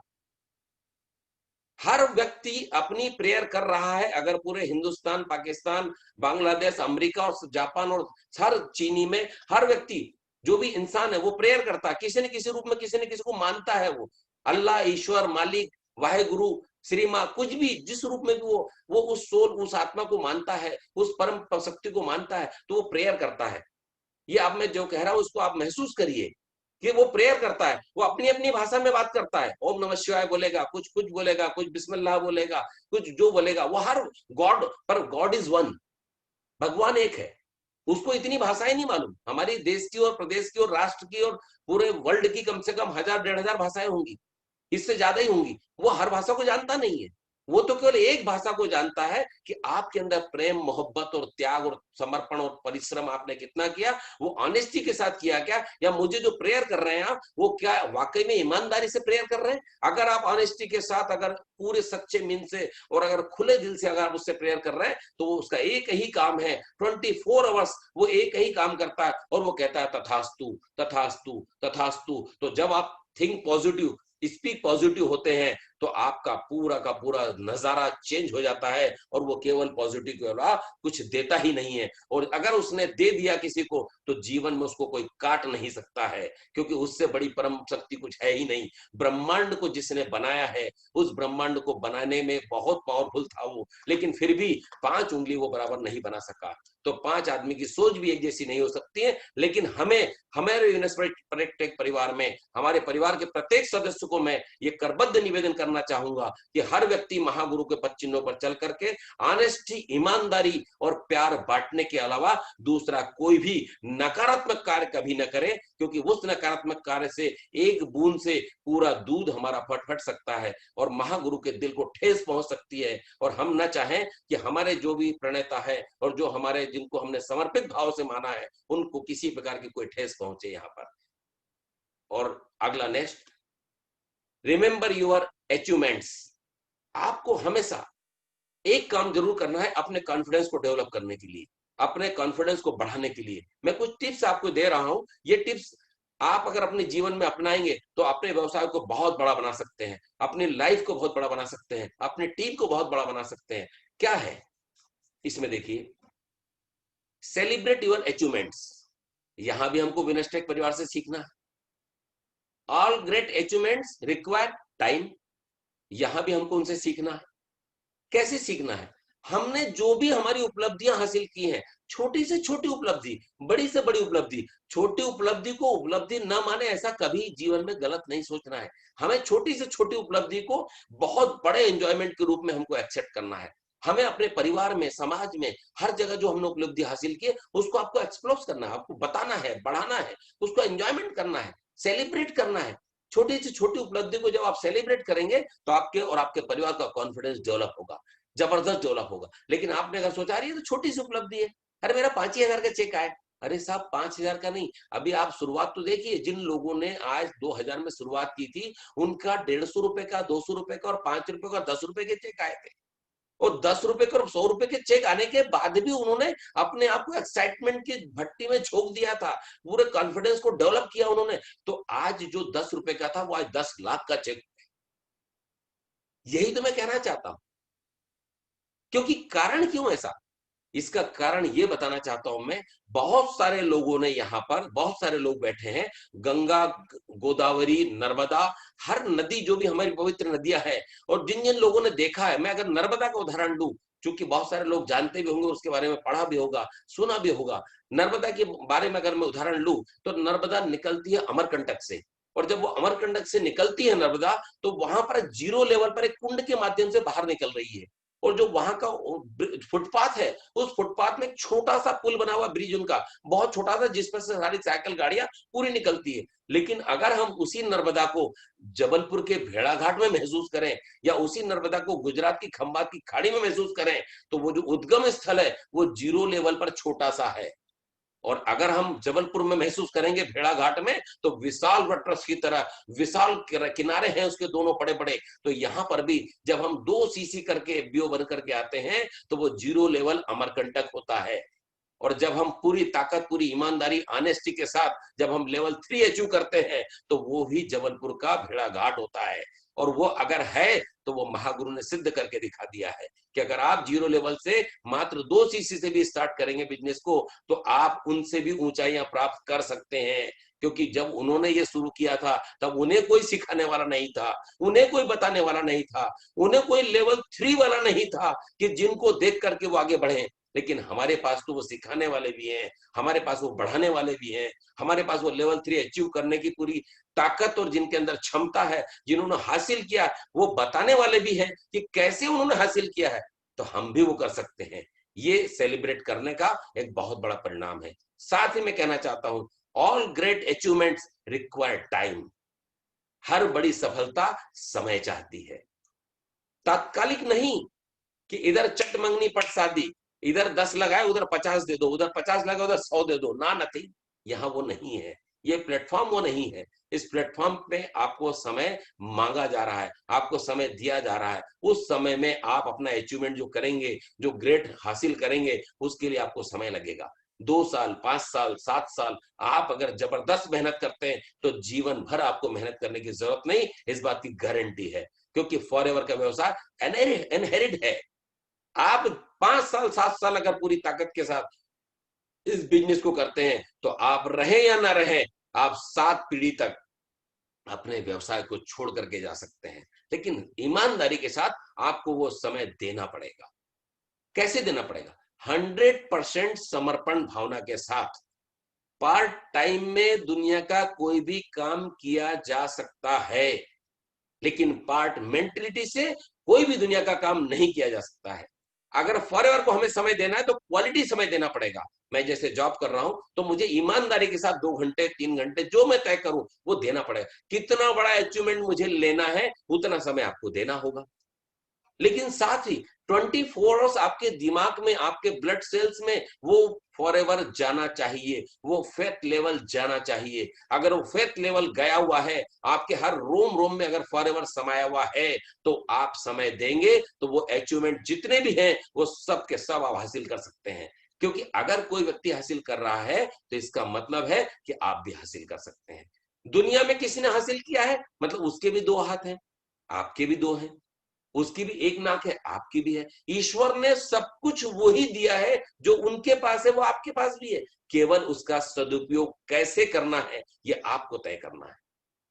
हर व्यक्ति अपनी प्रेयर कर रहा है। अगर पूरे हिंदुस्तान, पाकिस्तान, बांग्लादेश, अमेरिका और जापान और हर चीनी में हर व्यक्ति जो भी इंसान है वो प्रेयर करता है, किसी न किसी रूप में किसी न किसी को मानता है, वो अल्लाह, ईश्वर, मालिक, वाहेगुरु, श्री माँ, कुछ भी जिस रूप में भी वो उस सोल, उस आत्मा को मानता है, उस परम शक्ति को मानता है, तो वो प्रेयर करता है। ये अब मैं जो कह रहा हूं उसको आप महसूस करिए कि वो प्रेयर करता है, वो अपनी अपनी भाषा में बात करता है, ओम नमः शिवाय बोलेगा, कुछ कुछ बोलेगा, कुछ बिस्मिल्लाह बोलेगा, कुछ जो बोलेगा, वो हर गॉड, पर गॉड इज वन, भगवान एक है। उसको इतनी भाषाएं नहीं मालूम। हमारी देश की और प्रदेश की और राष्ट्र की और पूरे वर्ल्ड की कम से कम 1000-1500 भाषाएं होंगी, इससे ज्यादा ही होंगी। वो हर भाषा को जानता नहीं है, वो तो केवल एक भाषा को जानता है कि आपके अंदर प्रेम, मोहब्बत और त्याग और समर्पण और परिश्रम आपने कितना किया, वो ऑनेस्टी के साथ किया क्या, या मुझे जो प्रेयर कर रहे हैं आप, वो क्या वाकई में ईमानदारी से प्रेयर कर रहे हैं। अगर आप ऑनेस्टी के साथ, अगर पूरे सच्चे मन से और अगर खुले दिल से अगर आप उससे प्रेयर कर रहे हैं, तो वो उसका एक ही काम है, 24 आवर्स वो एक ही काम करता है, और वो कहता है तथास्तु तथास्तु तथास्तु। तो जब आप थिंक पॉजिटिव, स्पीक पॉजिटिव होते हैं, तो आपका पूरा का पूरा नजारा चेंज हो जाता है, और वो केवल पॉजिटिव के अलावा कुछ देता ही नहीं है। और अगर उसने दे दिया किसी को, तो जीवन में उसको कोई काट नहीं सकता है, क्योंकि उससे बड़ी परम शक्ति कुछ है ही नहीं। ब्रह्मांड को जिसने बनाया है, उस ब्रह्मांड को बनाने में बहुत पावरफुल था वो, लेकिन फिर भी 5 उंगली वो बराबर नहीं बना सका। तो 5 आदमी की सोच भी एक जैसी नहीं हो सकती है, लेकिन हमें, हमारे यूनिवर्सिटी परिवार में, हमारे परिवार के प्रत्येक सदस्य को मैं ये करबद्ध निवेदन करना चाहूंगा कि हर व्यक्ति महागुरु के पद चिन्हों पर चल करके ऑनेस्टी, ईमानदारी और प्यार बांटने के अलावा दूसरा कोई भी नकारात्मक कार्य कभी न करे, क्योंकि उस नकारात्मक कार्य से एक बूंद से पूरा दूध हमारा फट सकता है और महागुरु के दिल को ठेस पहुंच सकती है। और हम न चाहें कि हमारे जो भी प्रणेता है और जो हमारे, जिनको हमने समर्पित भाव से माना है, उनको किसी प्रकार की कोई ठेस पहुंचे यहाँ पर। और अगला नेक्स्ट, रिमेंबर योर अचीवमेंट्स। आपको हमेशा एक काम जरूर करना है अपने कॉन्फिडेंस को डेवलप करने के लिए, अपने कॉन्फिडेंस को बढ़ाने के लिए। मैं कुछ टिप्स आपको दे रहा हूं, ये टिप्स आप अगर अपने जीवन में अपनाएंगे तो अपने व्यवसाय को बहुत बड़ा बना सकते हैं, अपनी लाइफ को बहुत बड़ा बना सकते हैं, अपनी टीम को बहुत बड़ा बना सकते हैं। क्या है इसमें, देखिए, सेलिब्रेट योर अचीवमेंट्स। यहां भी हमको विनस्टेक परिवार से सीखना है। All great achievements require time. यहां भी हमको उनसे सीखना है। कैसे सीखना है? हमने जो भी हमारी उपलब्धियां हासिल की हैं, छोटी से छोटी उपलब्धि, बड़ी से बड़ी उपलब्धि, छोटी उपलब्धि को उपलब्धि न माने, ऐसा कभी जीवन में गलत नहीं सोचना है। हमें छोटी से छोटी उपलब्धि को बहुत बड़े एंजॉयमेंट के रूप में हमको एक्सेप्ट करना है। हमें अपने परिवार में, समाज में, हर जगह जो हमने उपलब्धि हासिल की है, उसको आपको एक्सप्लोर करना है, आपको बताना है, बढ़ाना है, उसको एंजॉयमेंट करना है, सेलिब्रेट करना है। छोटी से छोटी उपलब्धि को जब आप सेलिब्रेट करेंगे, तो आपके और आपके परिवार का कॉन्फिडेंस डेवलप होगा, जबरदस्त डेवलप होगा। लेकिन आपने अगर सोचा रही है तो छोटी सी उपलब्धि है, अरे मेरा 5 ही हजार का चेक आया, अरे साहब 5,000 का नहीं, अभी आप शुरुआत तो देखिए। जिन लोगों ने आज 2000 में शुरुआत की थी, उनका 150 रुपए का, 200 रुपए का और 5 रुपए का, 10 रुपए के चेक आए थे। और 10 रुपए के और 100 रुपए के चेक आने के बाद भी उन्होंने अपने आप को एक्साइटमेंट की भट्टी में झोंक दिया था, पूरे कॉन्फिडेंस को डेवलप किया उन्होंने। तो आज जो 10 रुपए का था, वो आज 10 लाख का चेक। यही तो मैं कहना चाहता हूं। क्योंकि कारण क्यों ऐसा, इसका कारण ये बताना चाहता हूं मैं। बहुत सारे लोगों ने यहाँ पर, बहुत सारे लोग बैठे हैं, गंगा, गोदावरी, नर्मदा, हर नदी जो भी हमारी पवित्र नदियां हैं, और जिन जिन लोगों ने देखा है, मैं अगर नर्मदा का उदाहरण लूं, क्योंकि बहुत सारे लोग जानते भी होंगे, उसके बारे में पढ़ा भी होगा, सुना भी होगा। नर्मदा के बारे में अगर मैं उदाहरण लूं, तो नर्मदा निकलती है अमरकंटक से, और जब वो अमरकंटक से निकलती है नर्मदा, तो वहां पर जीरो लेवल पर एक कुंड के माध्यम से बाहर निकल रही है। और जो वहां का फुटपाथ है, उस फुटपाथ में एक छोटा सा पुल बना हुआ, ब्रिज उनका बहुत छोटा सा, जिस पर से सारी साइकिल गाड़ियां पूरी निकलती है। लेकिन अगर हम उसी नर्मदा को जबलपुर के भेड़ाघाट में महसूस करें, या उसी नर्मदा को गुजरात की खंबात की खाड़ी में महसूस करें, तो वो जो उद्गम स्थल है, वो जीरो लेवल पर छोटा सा है। और अगर हम जबलपुर में महसूस करेंगे भेड़ाघाट में, तो विशाल वटरस की तरह विशाल किनारे हैं उसके दोनों बड़े बड़े। तो यहाँ पर भी जब हम 2 सीसी करके बीओ बन करके आते हैं, तो वो जीरो लेवल अमरकंटक होता है। और जब हम पूरी ताकत, पूरी ईमानदारी, ऑनेस्टी के साथ जब हम लेवल 3 अचीव करते हैं, तो वो भी जबलपुर का भेड़ाघाट होता है। और वो अगर है, तो वो महागुरु ने सिद्ध करके दिखा दिया है कि अगर आप जीरो लेवल से मात्र 2 सीसी से भी स्टार्ट करेंगे बिजनेस को, तो आप उनसे भी ऊंचाइयां प्राप्त कर सकते हैं। क्योंकि जब उन्होंने ये शुरू किया था, तब उन्हें कोई सिखाने वाला नहीं था, उन्हें कोई बताने वाला नहीं था, उन्हें कोई लेवल 3 वाला नहीं था कि जिनको देख करके वो आगे बढ़े। लेकिन हमारे पास तो वो सिखाने वाले भी हैं, हमारे पास वो बढ़ाने वाले भी हैं, हमारे पास वो लेवल 3 अचीव करने की पूरी ताकत और जिनके अंदर क्षमता है, जिन्होंने हासिल किया, वो बताने वाले भी हैं कि कैसे उन्होंने हासिल किया है, तो हम भी वो कर सकते हैं। ये सेलिब्रेट करने का एक बहुत बड़ा परिणाम है। साथ ही मैं कहना चाहता हूं, all great achievements require time. हर बड़ी सफलता समय चाहती है, तात्कालिक नहीं कि इधर चट मंगनी पट शादी, इधर 10 लगाए उधर 50 दे दो, उधर 50 लगाए उधर 100 दे दो, ना नथिंग। यहाँ वो नहीं है, ये प्लेटफॉर्म वो नहीं है। इस प्लेटफॉर्म पे आपको समय मांगा जा रहा है, आपको समय दिया जा रहा है। उस समय में आप अपना अचीवमेंट जो करेंगे, जो ग्रेट हासिल करेंगे, उसके लिए आपको समय लगेगा। 2 साल, 5 साल, 7 साल आप अगर जबरदस्त मेहनत करते हैं तो जीवन भर आपको मेहनत करने की जरूरत नहीं, इस बात की गारंटी है। क्योंकि फॉरएवर का व्यवसाय इनहेरिट है। आप 5 साल 7 साल अगर पूरी ताकत के साथ इस बिजनेस को करते हैं तो आप रहे या ना रहे, आप 7 पीढ़ी तक अपने व्यवसाय को छोड़ करके जा सकते हैं। लेकिन ईमानदारी के साथ आपको वो समय देना पड़ेगा। कैसे देना पड़ेगा? 100% समर्पण भावना के साथ। पार्ट टाइम में दुनिया का कोई भी काम किया जा सकता है, लेकिन पार्ट मेंटलिटी से कोई भी दुनिया का काम नहीं किया जा सकता है। अगर फॉरएवर को हमें समय देना है तो क्वालिटी समय देना पड़ेगा। मैं जैसे जॉब कर रहा हूं तो मुझे ईमानदारी के साथ 2 घंटे 3 घंटे जो मैं तय करूं वो देना पड़ेगा। कितना बड़ा अचीवमेंट मुझे लेना है उतना समय आपको देना होगा। लेकिन साथ ही 24 आवर्स आपके दिमाग में, आपके ब्लड सेल्स में वो फॉरएवर जाना चाहिए, वो फेथ लेवल जाना चाहिए। अगर वो फेथ लेवल गया हुआ है, आपके हर रोम रोम में अगर फॉरएवर समाया हुआ है, तो आप समय देंगे तो वो अचीवमेंट जितने भी हैं वो सब के सब आप हासिल कर सकते हैं। क्योंकि अगर कोई व्यक्ति हासिल कर रहा है तो इसका मतलब है कि आप भी हासिल कर सकते हैं। दुनिया में किसी ने हासिल किया है मतलब उसके भी 2 हाथ हैं, आपके भी 2 हैं, उसकी भी एक नाक है, आपकी भी है। ईश्वर ने सब कुछ वही दिया है, जो उनके पास है वो आपके पास भी है। केवल उसका सदुपयोग कैसे करना है ये आपको तय करना है।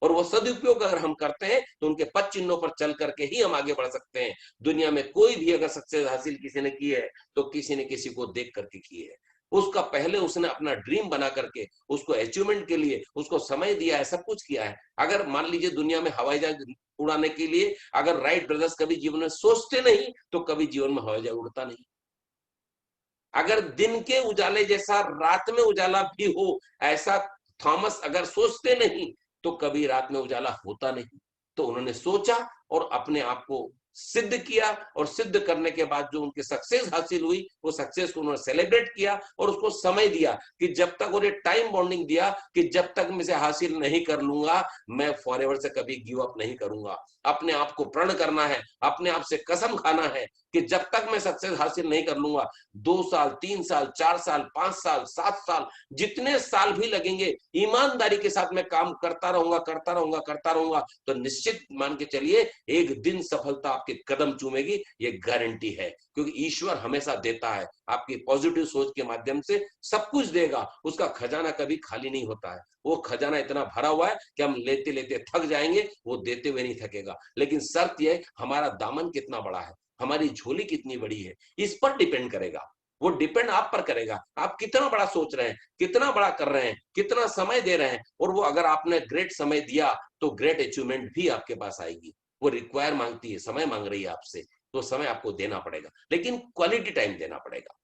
और वो सदुपयोग अगर हम करते हैं तो उनके पद चिन्हों पर चल करके ही हम आगे बढ़ सकते हैं। दुनिया में कोई भी अगर सक्सेस हासिल किसी ने की है तो किसी ने किसी को देख करके की है। उसका पहले उसने अपना ड्रीम बना करके उसको अचीवमेंट के लिए उसको समय दिया है, सब कुछ किया है। अगर मान लीजिए दुनिया में हवाई जहाज उड़ाने के लिए अगर राइट ब्रदर्स कभी जीवन में सोचते नहीं तो कभी जीवन में हवाई जहाज उड़ता नहीं। अगर दिन के उजाले जैसा रात में उजाला भी हो, ऐसा थॉमस अगर सोचते नहीं तो कभी रात में उजाला होता नहीं। तो उन्होंने सोचा और अपने आप को सिद्ध किया, और सिद्ध करने के बाद जो उनकी सक्सेस हासिल हुई वो सक्सेस को उन्होंने सेलिब्रेट किया और उसको समय दिया कि जब तक, उन्हें टाइम बॉन्डिंग दिया कि जब तक मैं इसे हासिल नहीं कर लूंगा मैं फॉरएवर से कभी गिव अप नहीं करूंगा। अपने आप को प्रण करना है, अपने आप से कसम खाना है कि जब तक मैं सक्सेस हासिल नहीं कर लूंगा, 2 साल 3 साल 4 साल 5 साल 7 साल जितने साल भी लगेंगे, ईमानदारी के साथ मैं काम करता रहूंगा करता रहूंगा करता रहूंगा। तो निश्चित मान के चलिए एक दिन सफलता आपके कदम चूमेगी, ये गारंटी है। क्योंकि ईश्वर हमेशा देता है, आपकी पॉजिटिव सोच के माध्यम से सब कुछ देगा। उसका खजाना कभी खाली नहीं होता है, वो खजाना इतना भरा हुआ है कि हम लेते लेते थक जाएंगे, वो देते हुए नहीं थकेगा। लेकिन शर्त यह हमारा दामन कितना बड़ा है, हमारी झोली कितनी बड़ी है, इस पर डिपेंड करेगा। वो डिपेंड आप पर करेगा, आप कितना बड़ा सोच रहे हैं, कितना बड़ा कर रहे हैं, कितना समय दे रहे हैं। और वो अगर आपने ग्रेट समय दिया तो ग्रेट अचीवमेंट भी आपके पास आएगी। वो रिक्वायर मांगती है, समय मांग रही है आपसे, तो समय आपको देना पड़ेगा, लेकिन क्वालिटी टाइम देना पड़ेगा।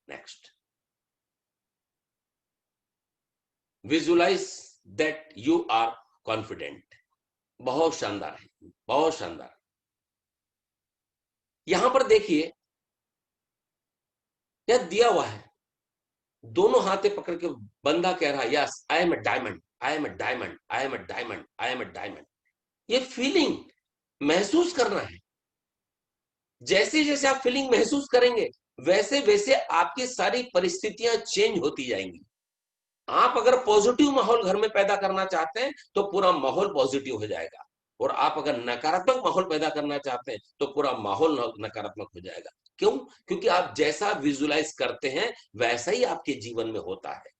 Next, visualise that you are confident. बहुत शानदार है, बहुत शानदार। यहां पर देखिए यह दिया हुआ है, दोनों हाथे पकड़ के बंदा कह रहा है yes I am a diamond, I am a diamond, I am a diamond, I am a diamond. ये फीलिंग महसूस करना है। जैसे जैसे आप फीलिंग महसूस करेंगे वैसे वैसे आपकी सारी परिस्थितियां चेंज होती जाएंगी। आप अगर पॉजिटिव माहौल घर में पैदा करना चाहते हैं तो पूरा माहौल पॉजिटिव हो जाएगा, और आप अगर नकारात्मक माहौल पैदा करना चाहते हैं तो पूरा माहौल नकारात्मक हो जाएगा। क्यों? क्योंकि आप जैसा विजुलाइज करते हैं वैसा ही आपके जीवन में होता है।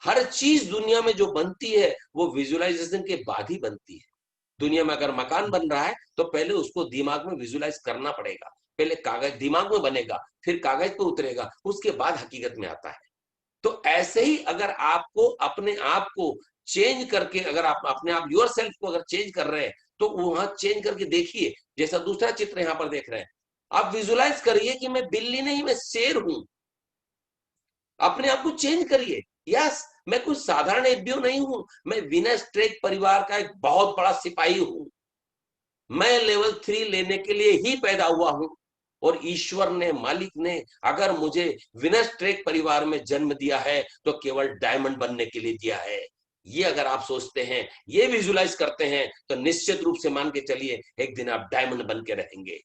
हर चीज दुनिया में जो बनती है वो विजुअलाइजेशन के बाद ही बनती है। दुनिया में अगर मकान बन रहा है तो पहले उसको दिमाग में विजुअलाइज करना पड़ेगा, पहले कागज दिमाग में बनेगा, फिर कागज पे उतरेगा, उसके बाद हकीकत में आता है। तो ऐसे ही अगर आपको अपने आप को चेंज करके, अगर आप अपने आप योर सेल्फ को अगर चेंज कर रहे हैं, तो वहां चेंज करके देखिए। जैसा दूसरा चित्र यहां पर देख रहे हैं, आप विजुलाइज करिए कि मैं बिल्ली नहीं, मैं शेर हूं। अपने आप को चेंज करिए। यस, मैं कुछ साधारण एफबीओ नहीं हूं, मैं विनय स्ट्रेक परिवार का एक बहुत बड़ा सिपाही हूं। मैं लेवल 3 लेने के लिए ही पैदा हुआ हूं, और ईश्वर ने, मालिक ने अगर मुझे विनय स्ट्रेक परिवार में जन्म दिया है तो केवल डायमंड बनने के लिए दिया है। ये अगर आप सोचते हैं, ये विजुलाइज करते हैं, तो निश्चित रूप से मान के चलिए एक दिन आप डायमंड बन के रहेंगे।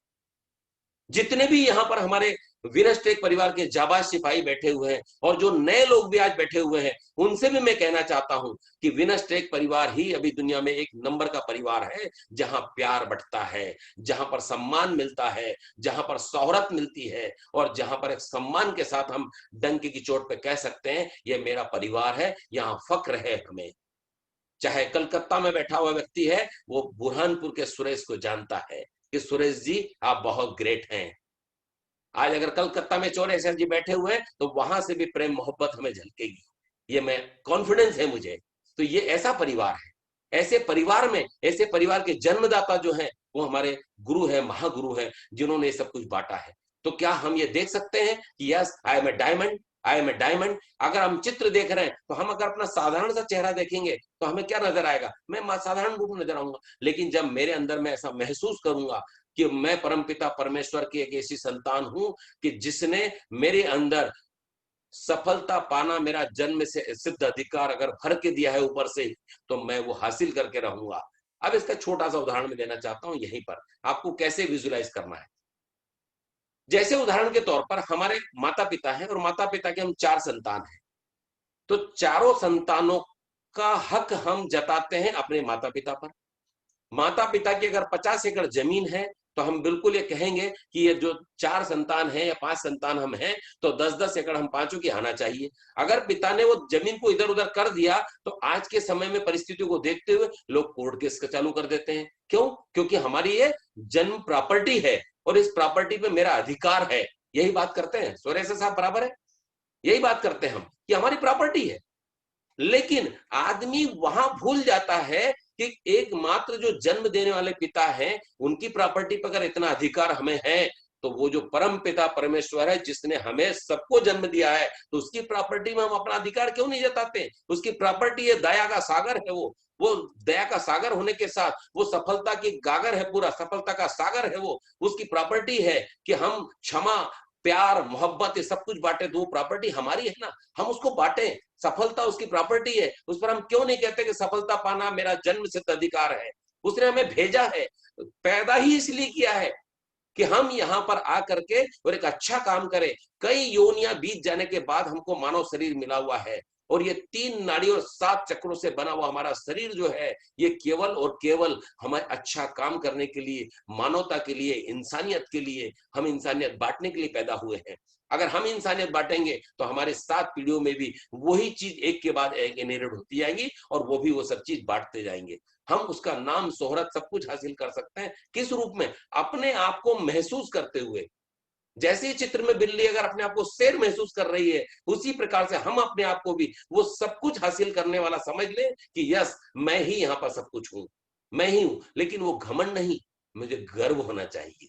जितने भी यहाँ पर हमारे विनय स्ट्रेक परिवार के जाबाज सिपाही बैठे हुए हैं, और जो नए लोग भी आज बैठे हुए हैं, उनसे भी मैं कहना चाहता हूं कि विनय स्ट्रेक परिवार ही अभी दुनिया में एक नंबर का परिवार है, जहां प्यार बढ़ता है, जहां पर सम्मान मिलता है, जहां पर शोहरत मिलती है, और जहां पर एक सम्मान के साथ हम डंके की चोट पे कह सकते हैं, यह मेरा परिवार है, यहाँ फक्र है हमें। चाहे कलकत्ता में बैठा हुआ व्यक्ति है, वो बुरहानपुर के सुरेश को जानता है कि सुरेश जी आप बहुत ग्रेट हैं। आज अगर कलकत्ता में चौरेश्वर जी बैठे हुए हैं, तो वहां से भी प्रेम मोहब्बत हमें झलकेगी, ये मैं कॉन्फिडेंस है मुझे। तो ये ऐसा परिवार है। ऐसे परिवार में, ऐसे परिवार के जन्मदाता जो हैं, वो हमारे गुरु हैं, महागुरु हैं, जिन्होंने ये सब कुछ बांटा है। तो क्या हम ये देख सकते हैं कि yes, I am a diamond, I am a diamond. अगर हम चित्र देख रहे हैं, तो हम अगर अपना साधारण सा चेहरा देखेंगे, तो हमें क्या नजर आएगा? मैं साधारण रूप नजर आऊंगा। लेकिन जब मेरे अंदर मैं ऐसा महसूस करूंगा कि मैं परमपिता परमेश्वर की एक ऐसी संतान हूं कि जिसने मेरे अंदर सफलता पाना मेरा जन्म से सिद्ध अधिकार अगर भर के दिया है ऊपर से, तो मैं वो हासिल करके रहूंगा। अब इसका छोटा सा उदाहरण मैं देना चाहता हूं यहीं पर, आपको कैसे विजुलाइज करना है। जैसे उदाहरण के तौर पर हमारे माता पिता हैं, और माता पिता के हम 4 संतान हैं, तो चारों संतानों का हक हम जताते हैं अपने माता पिता पर। माता पिता की अगर 50 एकड़ जमीन है, तो हम बिल्कुल ये कहेंगे कि ये जो 4 संतान हैं या 5 संतान हम हैं, तो 10-10 एकड़ हम पांचों की आना चाहिए। अगर पिता ने वो जमीन को इधर उधर कर दिया, तो आज के समय में परिस्थितियों को देखते हुए लोग कोर्ट केस चालू कर देते हैं। क्यों? क्योंकि हमारी ये जन्म प्रॉपर्टी है, और इस प्रॉपर्टी पे मेरा अधिकार है। यही बात करते हैं, सुरेश साहब बराबर है, यही बात करते हैं हम कि हमारी प्रॉपर्टी है। लेकिन आदमी वहां भूल जाता है कि एकमात्र जो जन्म देने वाले पिता हैं, उनकी प्रॉपर्टी पर अगर इतना अधिकार हमें है, तो वो जो परम पिता परमेश्वर है, जिसने हमें सबको जन्म दिया है, तो उसकी प्रॉपर्टी में हम अपना अधिकार क्यों नहीं जताते? उसकी प्रॉपर्टी है, दया का सागर है वो दया का सागर होने के साथ वो सफलता की गागर है, पूरा सफलता का सागर है वो। उसकी प्रॉपर्टी है कि हम क्षमा, प्यार, मोहब्बत ये सब कुछ बांटे, तो वो प्रॉपर्टी हमारी है ना, हम उसको बांटे। सफलता उसकी प्रॉपर्टी है, उस पर हम क्यों नहीं कहते कि सफलता पाना मेरा जन्म सिद्ध अधिकार है? उसने हमें भेजा है, पैदा ही इसलिए किया है कि हम यहाँ पर आकर के और एक अच्छा काम करें। कई योनियां बीत जाने के बाद हमको मानव शरीर मिला हुआ है, और ये 3 नाड़ी और 7 चक्रों से बना हुआ हमारा शरीर जो है, ये केवल और केवल हमें अच्छा काम करने के लिए, मानवता के लिए, इंसानियत के लिए, हम इंसानियत बांटने के लिए पैदा हुए हैं। अगर हम इंसानियत बांटेंगे, तो हमारे 7 पीढ़ियों में भी वही चीज एक के बाद एक इनहेरिट होती जाएंगी, और वो भी वो सब चीज बांटते जाएंगे। हम उसका नाम, शोहरत सब कुछ हासिल कर सकते हैं। किस रूप में? अपने आप को महसूस करते हुए। जैसे ही चित्र में बिल्ली अगर अपने आप को शेर महसूस कर रही है, उसी प्रकार से हम अपने आप को भी वो सब कुछ हासिल करने वाला समझ ले कि यस, मैं ही यहाँ पर सब कुछ हूं, मैं ही हूं। लेकिन वो घमंड नहीं, मुझे गर्व होना चाहिए।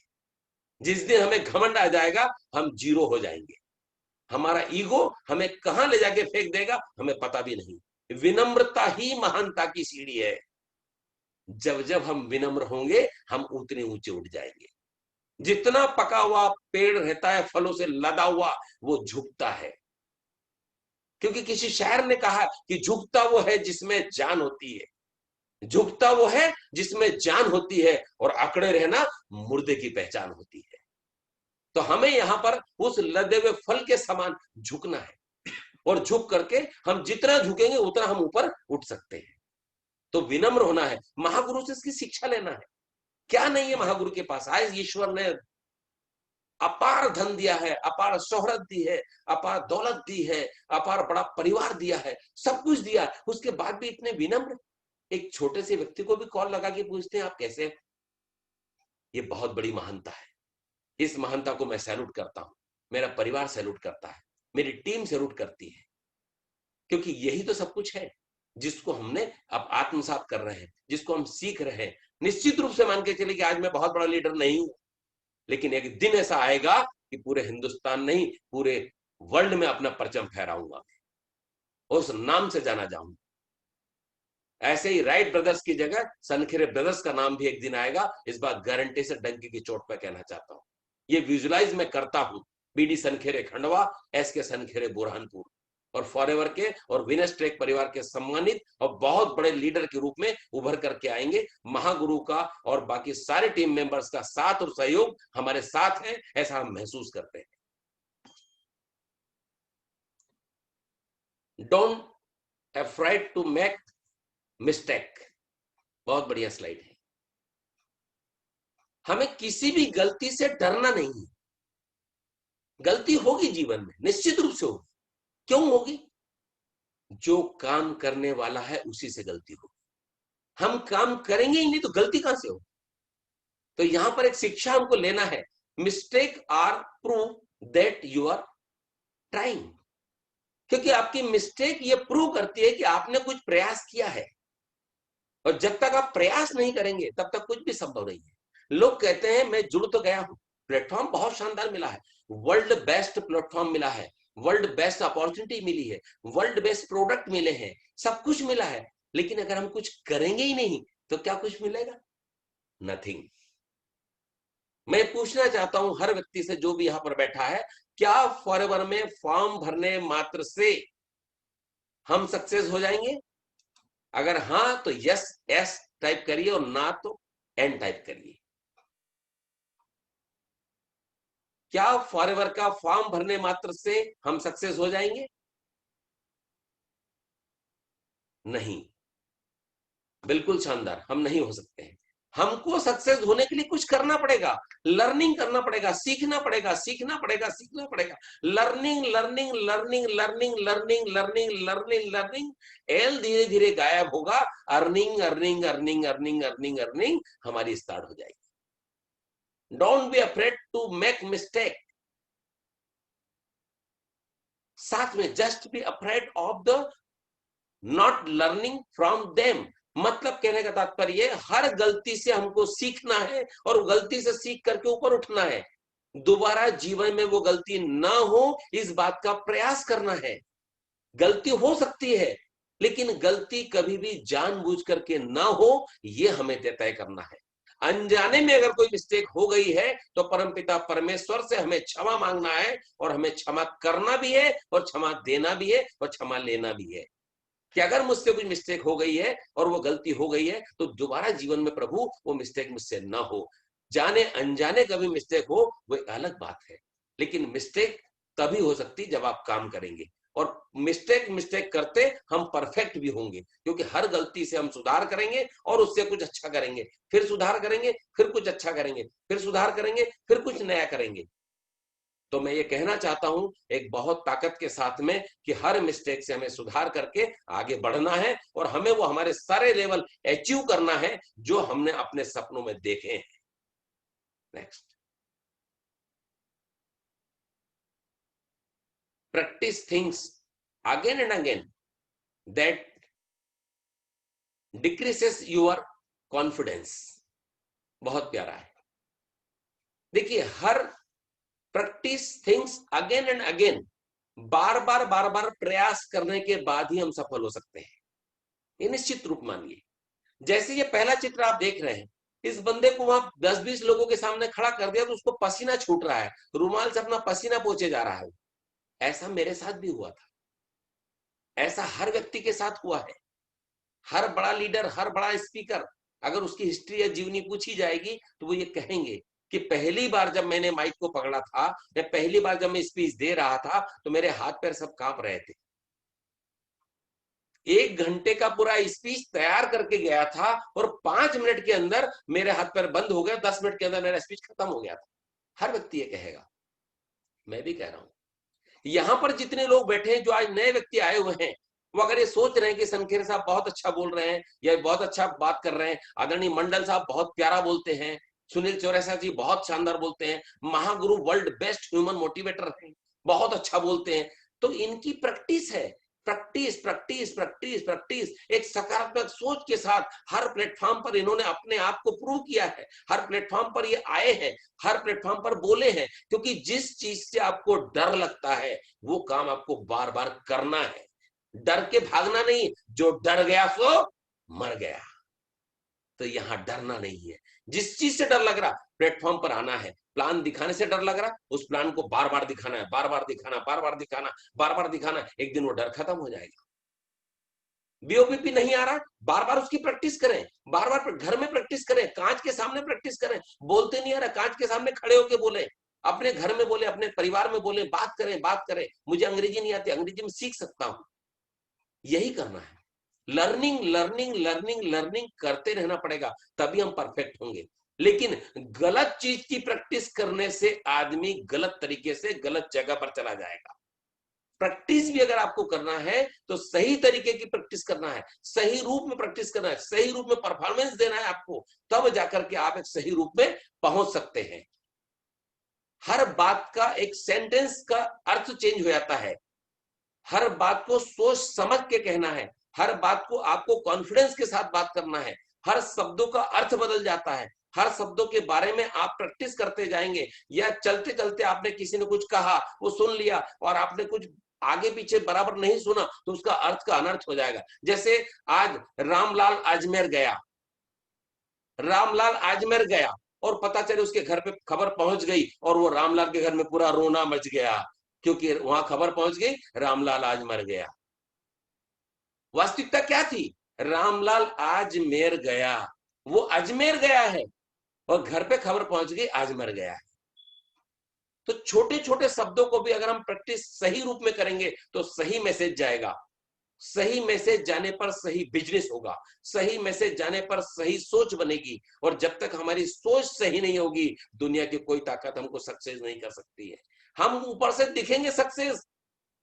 जिस दिन हमें घमंड आ जाएगा, हम जीरो हो जाएंगे। हमारा ईगो हमें कहां ले जाके फेंक देगा, हमें पता भी नहीं। विनम्रता ही महानता की सीढ़ी है। जब जब हम विनम्र होंगे, हम उतने ऊंचे उठ जाएंगे। जितना पका हुआ पेड़ रहता है फलों से लदा हुआ, वो झुकता है। क्योंकि किसी शायर ने कहा कि झुकता वो है जिसमें जान होती है, झुकता वो है जिसमें जान होती है, और अकड़े रहना मुर्दे की पहचान होती है। तो हमें यहां पर उस लदे हुए फल के समान झुकना है, और झुक करके हम जितना झुकेंगे उतना हम ऊपर उठ सकते हैं। तो विनम्र होना है, महागुरु से इसकी शिक्षा लेना है। क्या नहीं है महागुरु के पास? आज ईश्वर ने अपार धन दिया है, अपार शोहरत दी है, अपार दौलत दी है, अपार बड़ा परिवार दिया है, सब कुछ दिया है, उसके बाद भी इतने विनम्र। एक छोटे से व्यक्ति को भी कॉल लगा के पूछते हैं आप कैसे? ये बहुत बड़ी महानता है, इस महानता को मैं सैल्यूट करता हूं, मेरा परिवार सैल्यूट करता है, मेरी टीम सैल्यूट करती है, क्योंकि यही तो सब कुछ है जिसको हमने अब आत्मसात कर रहे हैं, जिसको हम सीख रहे हैं। निश्चित रूप से मान के चलिए कि आज मैं बहुत बड़ा लीडर नहीं हूं, लेकिन एक दिन ऐसा आएगा कि पूरे हिंदुस्तान नहीं, पूरे वर्ल्ड में अपना परचम फहराऊंगा, उस नाम से जाना जाऊंगा। ऐसे ही राइट ब्रदर्स की जगह सनखेरे ब्रदर्स का नाम भी एक दिन आएगा, इस बात गारंटी से डंकी की चोट पर कहना चाहता हूं। ये विजुलाइज मैं करता हूं। बीडी सनखेरे खंडवा, एसके सनखेरे बुरहानपुर, और फॉरएवर के और विनस ट्रेक परिवार के सम्मानित और बहुत बड़े लीडर के रूप में उभर करके आएंगे। महागुरु का और बाकी सारे टीम मेंबर्स का साथ और सहयोग हमारे साथ है, ऐसा हम महसूस करते हैं। Don't afraid to make mistake, बहुत बढ़िया स्लाइड है। हमें किसी भी गलती से डरना नहीं है। गलती होगी जीवन में, निश्चित रूप से होगी। क्यों होगी? जो काम करने वाला है उसी से गलती होगी। हम काम करेंगे ही नहीं तो गलती कहां से होगी? तो यहां पर एक शिक्षा हमको लेना है। Mistake are prove that you are trying, क्योंकि आपकी मिस्टेक ये प्रूव करती है कि आपने कुछ प्रयास किया है, और जब तक आप प्रयास नहीं करेंगे तब तक कुछ भी संभव नहीं है। लोग कहते हैं मैं जुड़ तो गया हूं, प्लेटफॉर्म बहुत शानदार मिला है, वर्ल्ड बेस्ट प्लेटफॉर्म मिला है, वर्ल्ड बेस्ट अपॉर्चुनिटी मिली है, वर्ल्ड बेस्ट प्रोडक्ट मिले हैं, सब कुछ मिला है, लेकिन अगर हम कुछ करेंगे ही नहीं तो क्या कुछ मिलेगा? नथिंग। मैं पूछना चाहता हूं हर व्यक्ति से जो भी यहां पर बैठा है, क्या फॉरएवर में फॉर्म भरने मात्र से हम सक्सेस हो जाएंगे? अगर हां तो यस एस टाइप करिए, और ना तो एन टाइप करिए। क्या फॉरएवर का फॉर्म भरने मात्र से हम सक्सेस हो जाएंगे? नहीं, बिल्कुल शानदार, हम नहीं हो सकते हैं। हमको सक्सेस होने के लिए कुछ करना पड़ेगा, लर्निंग करना पड़ेगा, सीखना पड़ेगा, सीखना पड़ेगा, सीखना पड़ेगा। Learning learning learning learning learning learning learning learning, L धीरे धीरे गायब होगा, earning earning earning earning earning earning हमारी स्टार्ट हो जाएगी। Don't be afraid to make mistake. साथ में just be afraid of the not learning from them. मतलब कहने का तात्पर्य हर गलती से हमको सीखना है, और गलती से सीख करके ऊपर उठना है। दोबारा जीवन में वो गलती ना हो, इस बात का प्रयास करना है। गलती हो सकती है, लेकिन गलती कभी भी जानबूझ करके ना हो, ये हमें तय करना है। अनजाने में अगर कोई मिस्टेक हो गई है तो परमपिता परमेश्वर से हमें क्षमा मांगना है, और हमें क्षमा करना भी है, और क्षमा देना भी है, और क्षमा लेना भी है। कि अगर मुझसे कोई मिस्टेक हो गई है और वो गलती हो गई है, तो दोबारा जीवन में प्रभु वो मिस्टेक मुझसे ना हो। जाने अनजाने कभी मिस्टेक हो वो एक अलग बात है, लेकिन मिस्टेक तभी हो सकती जब आप काम करेंगे, और मिस्टेक करते हम परफेक्ट भी होंगे, क्योंकि हर गलती से हम सुधार करेंगे और उससे कुछ अच्छा करेंगे, फिर सुधार करेंगे, फिर कुछ अच्छा करेंगे, फिर सुधार करेंगे, फिर कुछ नया करेंगे। तो मैं ये कहना चाहता हूं एक बहुत ताकत के साथ में कि हर मिस्टेक से हमें सुधार करके आगे बढ़ना है, और हमें वो हमारे सारे लेवल अचीव करना है जो हमने अपने सपनों में देखे हैं। Next, practice things again and again that decreases your confidence. बहुत प्यारा है। देखिए, हर practice things again and again, बार बार प्रयास करने के बाद ही हम सफल हो सकते हैं, ये निश्चित रूप मानिए। जैसे ये पहला चित्र आप देख रहे हैं, इस बंदे को वहां 10-20 लोगों के सामने खड़ा कर दिया तो उसको पसीना छूट रहा है, रुमाल से अपना पसीना पोंछे जा रहा है। ऐसा मेरे साथ भी हुआ था, ऐसा हर व्यक्ति के साथ हुआ है। हर बड़ा लीडर, हर बड़ा स्पीकर, अगर उसकी हिस्ट्री या जीवनी पूछी जाएगी तो वो ये कहेंगे कि पहली बार जब मैंने माइक को पकड़ा था, या पहली बार जब मैं स्पीच दे रहा था, तो मेरे हाथ पैर सब कांप रहे थे। 1 घंटे का पूरा स्पीच तैयार करके गया था, और 5 मिनट के अंदर मेरे हाथ पैर बंद हो गए, 10 मिनट के अंदर मेरा स्पीच खत्म हो गया था। हर व्यक्ति ये कहेगा, मैं भी कह रहा हूं। यहां पर जितने लोग बैठे हैं, जो आज नए व्यक्ति आए हुए हैं, वो अगर ये सोच रहे हैं कि सनखेरे साहब बहुत अच्छा बोल रहे हैं, या बहुत अच्छा बात कर रहे हैं, आदरणीय मंडल साहब बहुत प्यारा बोलते हैं, सुनील चौरसिया जी बहुत शानदार बोलते हैं, Mahaguru world best human motivator हैं, बहुत अच्छा बोलते हैं। तो इनकी प्रैक्टिस है, प्रैक्टिस प्रैक्टिस प्रैक्टिस प्रैक्टिस, एक सकारात्मक सोच के साथ हर प्लेटफॉर्म पर इन्होंने अपने आप को प्रूव किया है, हर प्लेटफॉर्म पर ये आए हैं, हर प्लेटफॉर्म पर बोले हैं, क्योंकि जिस चीज से आपको डर लगता है वो काम आपको बार बार करना है, डर के भागना नहीं, जो डर गया सो मर गया। तो यहां डरना नहीं है, जिस चीज से डर लग रहा प्लेटफॉर्म पर आना है, प्लान दिखाने से डर लग रहा उस प्लान को बार बार दिखाना है, बार बार दिखाना, बार बार दिखाना, बार बार दिखाना, एक दिन वो डर खत्म हो जाएगा। बीओपीपी नहीं आ रहा, बार बार उसकी प्रैक्टिस करें, बार बार घर में प्रैक्टिस करें, कांच के सामने प्रैक्टिस करें, बोलते नहीं आ रहा कांच के सामने खड़े होकर बोले, अपने घर में बोले, अपने परिवार में बोले, बात करें बात करें। मुझे अंग्रेजी नहीं आती, अंग्रेजी में सीख सकता हूं, यही करना है। लर्निंग लर्निंग लर्निंग लर्निंग करते रहना पड़ेगा, तभी हम परफेक्ट होंगे। लेकिन गलत चीज की प्रैक्टिस करने से आदमी गलत तरीके से गलत जगह पर चला जाएगा। प्रैक्टिस भी अगर आपको करना है तो सही तरीके की प्रैक्टिस करना है, सही रूप में प्रैक्टिस करना है, सही रूप में परफॉर्मेंस देना है आपको, तब जाकर के आप एक सही रूप में पहुंच सकते हैं। हर बात का एक सेंटेंस का अर्थ चेंज हो जाता है, हर बात को सोच समझ के कहना है, हर बात को आपको कॉन्फिडेंस के साथ बात करना है, हर शब्दों का अर्थ बदल जाता है, हर शब्दों के बारे में आप प्रैक्टिस करते जाएंगे, या चलते चलते आपने किसी ने कुछ कहा, वो सुन लिया और आपने कुछ आगे पीछे बराबर नहीं सुना तो उसका अर्थ का अनर्थ हो जाएगा। जैसे आज रामलाल अजमेर गया, रामलाल अजमेर गया और पता चले उसके घर पे खबर पहुंच गई और वो रामलाल के घर में पूरा रोना मच गया, क्योंकि वहां खबर पहुंच गई रामलाल आज मर गया। वास्तविकता क्या थी? रामलाल अजमेर गया, वो अजमेर गया है और घर पे खबर पहुंच गई आज मर गया है। तो छोटे छोटे शब्दों को भी अगर हम प्रैक्टिस सही रूप में करेंगे तो सही मैसेज जाएगा, सही मैसेज जाने पर सही बिजनेस होगा, सही मैसेज जाने पर सही सोच बनेगी, और जब तक हमारी सोच सही नहीं होगी दुनिया की कोई ताकत हमको सक्सेस नहीं कर सकती है। हम ऊपर से दिखेंगे सक्सेस,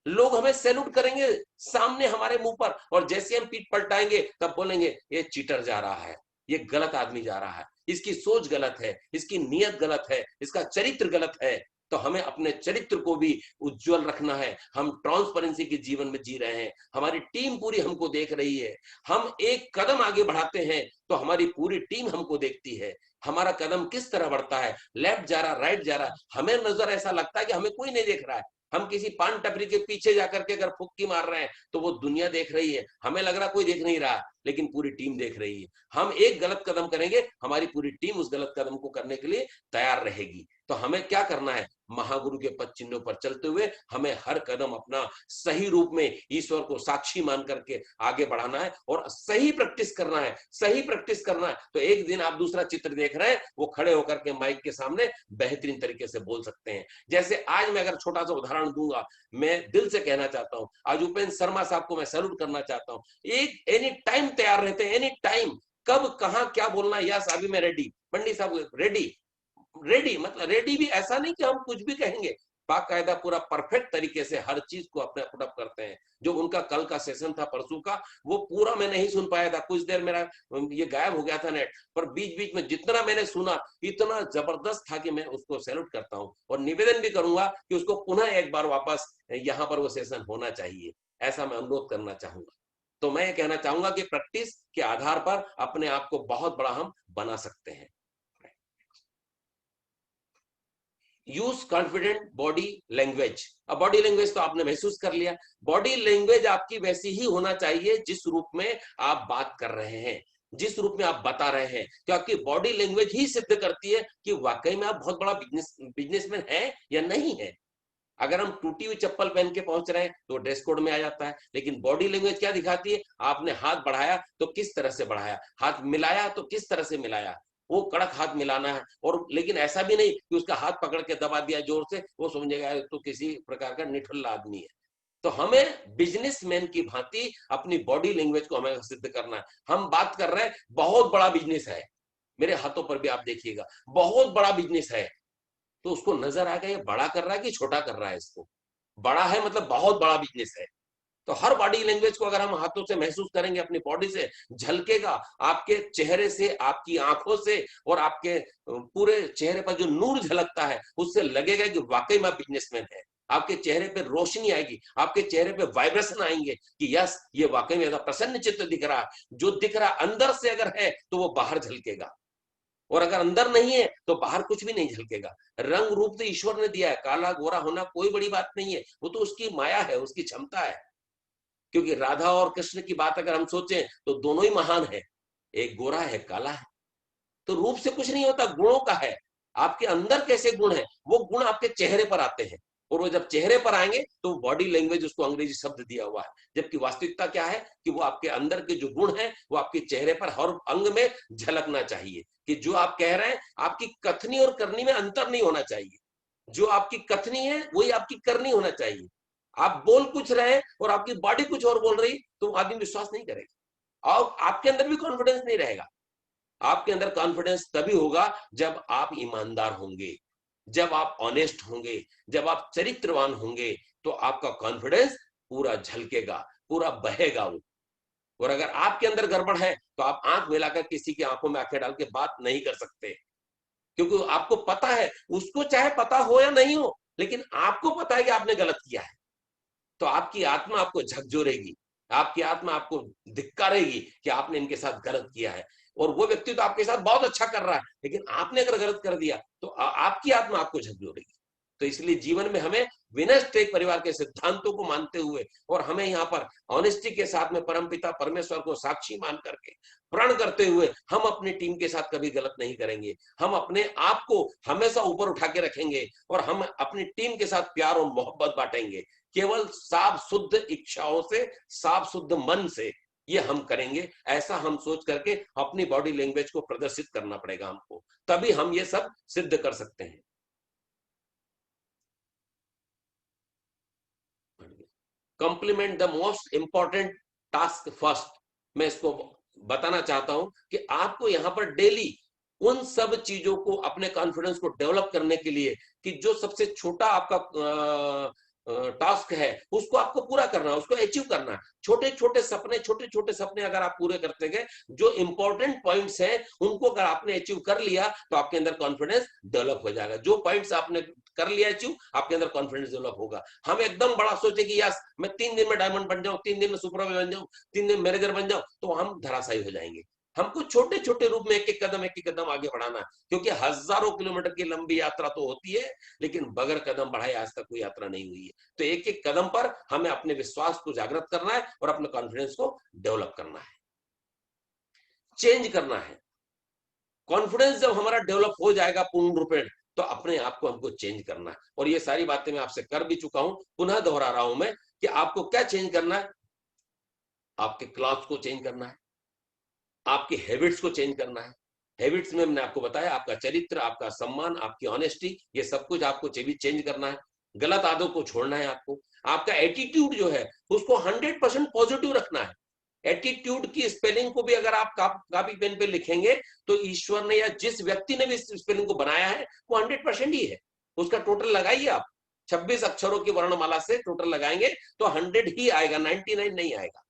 लोग हमें सैल्यूट करेंगे सामने हमारे मुंह पर, और जैसे हम पीठ पलटाएंगे तब बोलेंगे ये चीटर जा रहा है, ये गलत आदमी जा रहा है, इसकी सोच गलत है, इसकी नीयत गलत है, इसका चरित्र गलत है। तो हमें अपने चरित्र को भी उज्जवल रखना है। हम ट्रांसपेरेंसी के जीवन में जी रहे हैं, हमारी टीम पूरी हमको देख रही है, हम एक कदम आगे बढ़ाते हैं तो हमारी पूरी टीम हमको देखती है, हमारा कदम किस तरह बढ़ता है, लेफ्ट जा रहा, राइट जा रहा, हमें नजर ऐसा लगता है कि हमें कोई नहीं देख रहा है। हम किसी पान टपरी के पीछे जाकर के अगर फुक्की मार रहे हैं तो वो दुनिया देख रही है, हमें लग रहा कोई देख नहीं रहा, लेकिन पूरी टीम देख रही है। हम एक गलत कदम करेंगे, हमारी पूरी टीम उस गलत कदम को करने के लिए तैयार रहेगी। तो हमें क्या करना है? महागुरु के पद चिन्हों पर चलते हुए हमें हर कदम अपना सही रूप में ईश्वर को साक्षी मान करके आगे बढ़ाना है, और सही प्रैक्टिस करना है, सही प्रैक्टिस करना है। तो एक दिन आप दूसरा चित्र देख रहे हैं, वो खड़े होकर के माइक के सामने बेहतरीन तरीके से बोल सकते हैं। जैसे आज मैं अगर छोटा सा उदाहरण दूंगा, मैं दिल से कहना चाहता हूं, आज उपेंद्र शर्मा साहब को मैं सैल्यूट करना चाहता हूं। एक एनी टाइम तैयार रहते हैं, एनी टाइम, कब कहां क्या बोलना, यस अभी मैं रेडी, पंडित साहब रेडी, रेडी मतलब रेडी भी ऐसा नहीं कि हम कुछ भी कहेंगे, बाकायदा पूरा परफेक्ट तरीके से हर चीज को अपने पुटअप करते हैं। जो उनका कल का सेशन था, परसों का, वो पूरा मैं नहीं सुन पाया था, कुछ देर मेरा ये गायब हो गया था नेट पर, बीच बीच में जितना मैंने सुना इतना जबरदस्त था कि मैं उसको सैल्यूट करता हूं, और निवेदन भी करूंगा कि उसको पुनः एक बार वापस यहाँ पर वो सेशन होना चाहिए, ऐसा मैं अनुरोध करना चाहूंगा। तो मैं ये कहना चाहूंगा कि प्रैक्टिस के आधार पर अपने आप को बहुत बड़ा हम बना सकते हैं। Use confident body language. अब बॉडी लैंग्वेज तो आपने महसूस कर लिया, बॉडी लैंग्वेज आपकी वैसी ही होना चाहिए जिस रूप में आप बात कर रहे हैं, जिस रूप में आप बता रहे हैं, क्योंकि बॉडी लैंग्वेज ही सिद्ध करती है कि वाकई में आप बहुत बड़ा बिजनेसमैन है या नहीं है। अगर हम टूटी हुई चप्पल पहन के पहुंच रहे हैं तो ड्रेस कोड में आ जाता है, लेकिन बॉडी लैंग्वेज क्या दिखाती है? आपने हाथ बढ़ाया तो किस तरह से बढ़ाया, हाथ मिलाया तो किस तरह से मिलाया, वो कड़क हाथ मिलाना है, और लेकिन ऐसा भी नहीं कि उसका हाथ पकड़ के दबा दिया जोर से, वो समझेगा तो किसी प्रकार का निठल्ला आदमी है। तो हमें बिजनेसमैन की भांति अपनी बॉडी लैंग्वेज को हमें सिद्ध करना है। हम बात कर रहे हैं बहुत बड़ा बिजनेस है, मेरे हाथों पर भी आप देखिएगा बहुत बड़ा बिजनेस है, तो उसको नजर आ गया ये बड़ा कर रहा है कि छोटा कर रहा है। इसको बड़ा है मतलब बहुत बड़ा बिजनेस है, तो हर बॉडी लैंग्वेज को अगर हम हाथों से महसूस करेंगे, अपनी बॉडी से झलकेगा, आपके चेहरे से, आपकी आंखों से और आपके पूरे चेहरे पर जो नूर झलकता है उससे लगेगा कि वाकई में बिजनेसमैन है। आपके चेहरे पे रोशनी आएगी, आपके चेहरे पे वाइब्रेशन आएंगे कि यस, ये वाकई में प्रसन्न चित्त दिख रहा है। जो दिख रहा अंदर से अगर है तो वो बाहर झलकेगा, और अगर अंदर नहीं है तो बाहर कुछ भी नहीं झलकेगा। रंग रूप तो ईश्वर ने दिया है, काला गोरा होना कोई बड़ी बात नहीं है, वो तो उसकी माया है, उसकी क्षमता है। क्योंकि राधा और कृष्ण की बात अगर हम सोचें तो दोनों ही महान है, एक गोरा है, काला है। तो रूप से कुछ नहीं होता, गुणों का है। आपके अंदर कैसे गुण है, वो गुण आपके चेहरे पर आते हैं, और वो जब चेहरे पर आएंगे तो बॉडी लैंग्वेज, उसको अंग्रेजी शब्द दिया हुआ है। जबकि वास्तविकता क्या है कि वो आपके अंदर के जो गुण है वो आपके चेहरे पर हर अंग में झलकना चाहिए। कि जो आप कह रहे हैं, आपकी कथनी और करनी में अंतर नहीं होना चाहिए। जो आपकी कथनी है वही आपकी करनी होना चाहिए। आप बोल कुछ रहे हैं और आपकी बॉडी कुछ और बोल रही, तो आदमी विश्वास नहीं करेगा और आपके अंदर भी कॉन्फिडेंस नहीं रहेगा। आपके अंदर कॉन्फिडेंस तभी होगा जब आप ईमानदार होंगे, जब आप ऑनेस्ट होंगे, जब आप चरित्रवान होंगे, तो आपका कॉन्फिडेंस पूरा झलकेगा, पूरा बहेगा वो। और अगर आपके अंदर गड़बड़ है तो आप आंख मिलाकर किसी की आंखों में आंखें डाल के बात नहीं कर सकते, क्योंकि आपको पता है, उसको चाहे पता हो या नहीं हो, लेकिन आपको पता है कि आपने गलत किया है। तो आपकी आत्मा आपको झकझोरेगी, आपकी आत्मा आपको धिक्कारेगी कि आपने इनके साथ गलत किया है। और वो व्यक्ति तो आपके साथ बहुत अच्छा कर रहा है, लेकिन आपने अगर गलत कर दिया तो आपकी आत्मा आपको झकझोरेगी। तो इसलिए जीवन में हमें विनष्ट एक परिवार के सिद्धांतों को मानते हुए, और हमें यहाँ पर ऑनेस्टी के साथ में परमपिता परमेश्वर को साक्षी मान करके प्रण करते हुए, हम अपनी टीम के साथ कभी गलत नहीं करेंगे। हम अपने आप को हमेशा ऊपर उठा के रखेंगे और हम अपनी टीम के साथ प्यार और मोहब्बत बांटेंगे। केवल साफ शुद्ध इच्छाओं से, साफ शुद्ध मन से ये हम करेंगे। ऐसा हम सोच करके अपनी बॉडी लैंग्वेज को प्रदर्शित करना पड़ेगा हमको, तभी हम ये सब सिद्ध कर सकते हैं। Compliment the most important task first. मैं इसको बताना चाहता हूं कि आपको यहां पर डेली उन सब चीजों को, अपने कॉन्फिडेंस को डेवलप करने के लिए, कि जो सबसे छोटा आपका टास्क है उसको आपको पूरा करना है, उसको अचीव करना है। छोटे छोटे सपने अगर आप पूरे करते गए, जो इंपॉर्टेंट पॉइंट्स हैं उनको अगर आपने अचीव कर लिया तो आपके अंदर कॉन्फिडेंस डेवलप हो जाएगा। जो पॉइंट्स आपने कर लिया अचीव, आपके अंदर कॉन्फिडेंस डेवलप होगा। हम एकदम बड़ा सोचे कि यस, मैं 3 दिन में डायमंड बन जाऊं, 3 दिन में सुपरवाइजर बन जाऊं, 3 दिन मैनेजर बन जाऊं, तो हम धराशायी हो जाएंगे। हमको छोटे छोटे रूप में एक एक कदम आगे बढ़ाना है, क्योंकि हजारों किलोमीटर की लंबी यात्रा तो होती है, लेकिन बगैर कदम बढ़ाए आज तक कोई यात्रा नहीं हुई है। तो एक एक कदम पर हमें अपने विश्वास को जागृत करना है और अपने कॉन्फिडेंस को डेवलप करना है, चेंज करना है। कॉन्फिडेंस जब हमारा डेवलप हो जाएगा पूर्ण रूपेण, तो अपने आप को हमको चेंज करना है। और ये सारी बातें मैं आपसे कर भी चुका हूं, पुनः दोहरा रहा हूं मैं कि आपको क्या चेंज करना है। आपके क्लॉथ्स को चेंज करना है, आपकी हैबिट्स को चेंज करना है। हैबिट्स में मैंने आपको बताया, आपका चरित्र, आपका सम्मान, आपकी ऑनेस्टी, ये सब कुछ आपको चेंज करना है। गलत आदतों को छोड़ना है आपको। आपका एटीट्यूड जो है उसको 100% पॉजिटिव रखना है। एटीट्यूड की स्पेलिंग को भी अगर आप कॉपी पेन पे लिखेंगे तो ईश्वर ने या जिस व्यक्ति ने भी इस स्पेलिंग को बनाया है वो 100% ही है। उसका टोटल लगाइए आप, 26 अक्षरों की वर्णमाला से टोटल लगाएंगे तो 100 ही आएगा, 99 नहीं आएगा।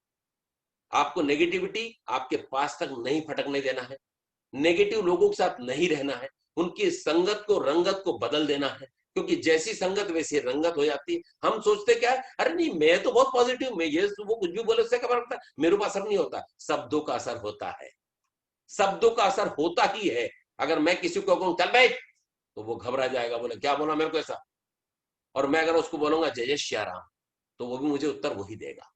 आपको नेगेटिविटी आपके पास तक नहीं फटकने देना है, नेगेटिव लोगों के साथ नहीं रहना है, उनकी संगत को, रंगत को बदल देना है, क्योंकि जैसी संगत वैसी रंगत हो जाती है। हम सोचते क्या है, अरे नहीं मैं तो बहुत पॉजिटिव, मैं ये वो कुछ भी बोले उससे क्या फर्क पड़ता है, मेरे ऊपर असर नहीं होता। शब्दों का असर होता है, शब्दों का असर होता ही है। अगर मैं किसी को कहूं चल बैठ, तो वो घबरा जाएगा, बोले क्या बोला मेरे को ऐसा। और मैं अगर उसको बोलूंगा जय जय श्री राम, तो वो भी मुझे उत्तर वही देगा।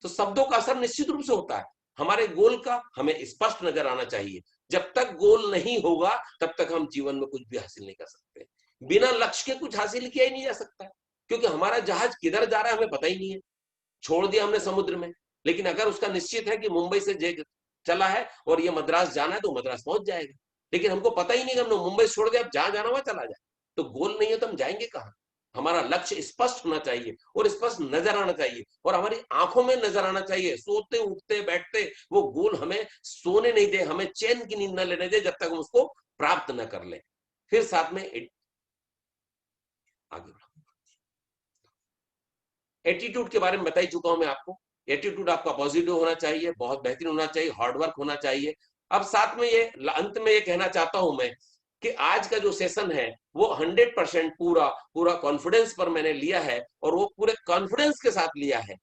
तो शब्दों का असर निश्चित रूप से होता है। हमारे गोल का हमें स्पष्ट नजर आना चाहिए। जब तक गोल नहीं होगा तब तक हम जीवन में कुछ भी हासिल नहीं कर सकते। बिना लक्ष्य के कुछ हासिल किया ही नहीं जा सकता, क्योंकि हमारा जहाज किधर जा रहा है हमें पता ही नहीं है। छोड़ दिया हमने समुद्र में, लेकिन अगर उसका निश्चित है कि मुंबई से चला है और ये मद्रास जाना है तो मद्रास पहुंच जाएगा। लेकिन हमको पता ही नहीं कि हमने मुंबई छोड़ दिया, अब जहां जाना हुआ चला जाए। तो गोल नहीं है तो हम जाएंगे कहां। हमारा लक्ष्य स्पष्ट होना चाहिए और स्पष्ट नजर आना चाहिए, और हमारी आंखों में नजर आना चाहिए। सोते उठते बैठते वो गोल हमें सोने नहीं दे, हमें चैन की नींद न लेने दे जब तक हम उसको प्राप्त न कर ले। फिर साथ में आगे बढ़ो। एटीट्यूड के बारे में बता ही चुका हूं मैं आपको। एटीट्यूड आपका पॉजिटिव होना चाहिए, बहुत बेहतरीन होना चाहिए, हार्डवर्क होना चाहिए। अब साथ में ये अंत में ये कहना चाहता हूं मैं कि आज का जो सेशन है वो 100% पूरा पूरा कॉन्फिडेंस पर मैंने लिया है, और वो पूरे कॉन्फिडेंस के साथ लिया है।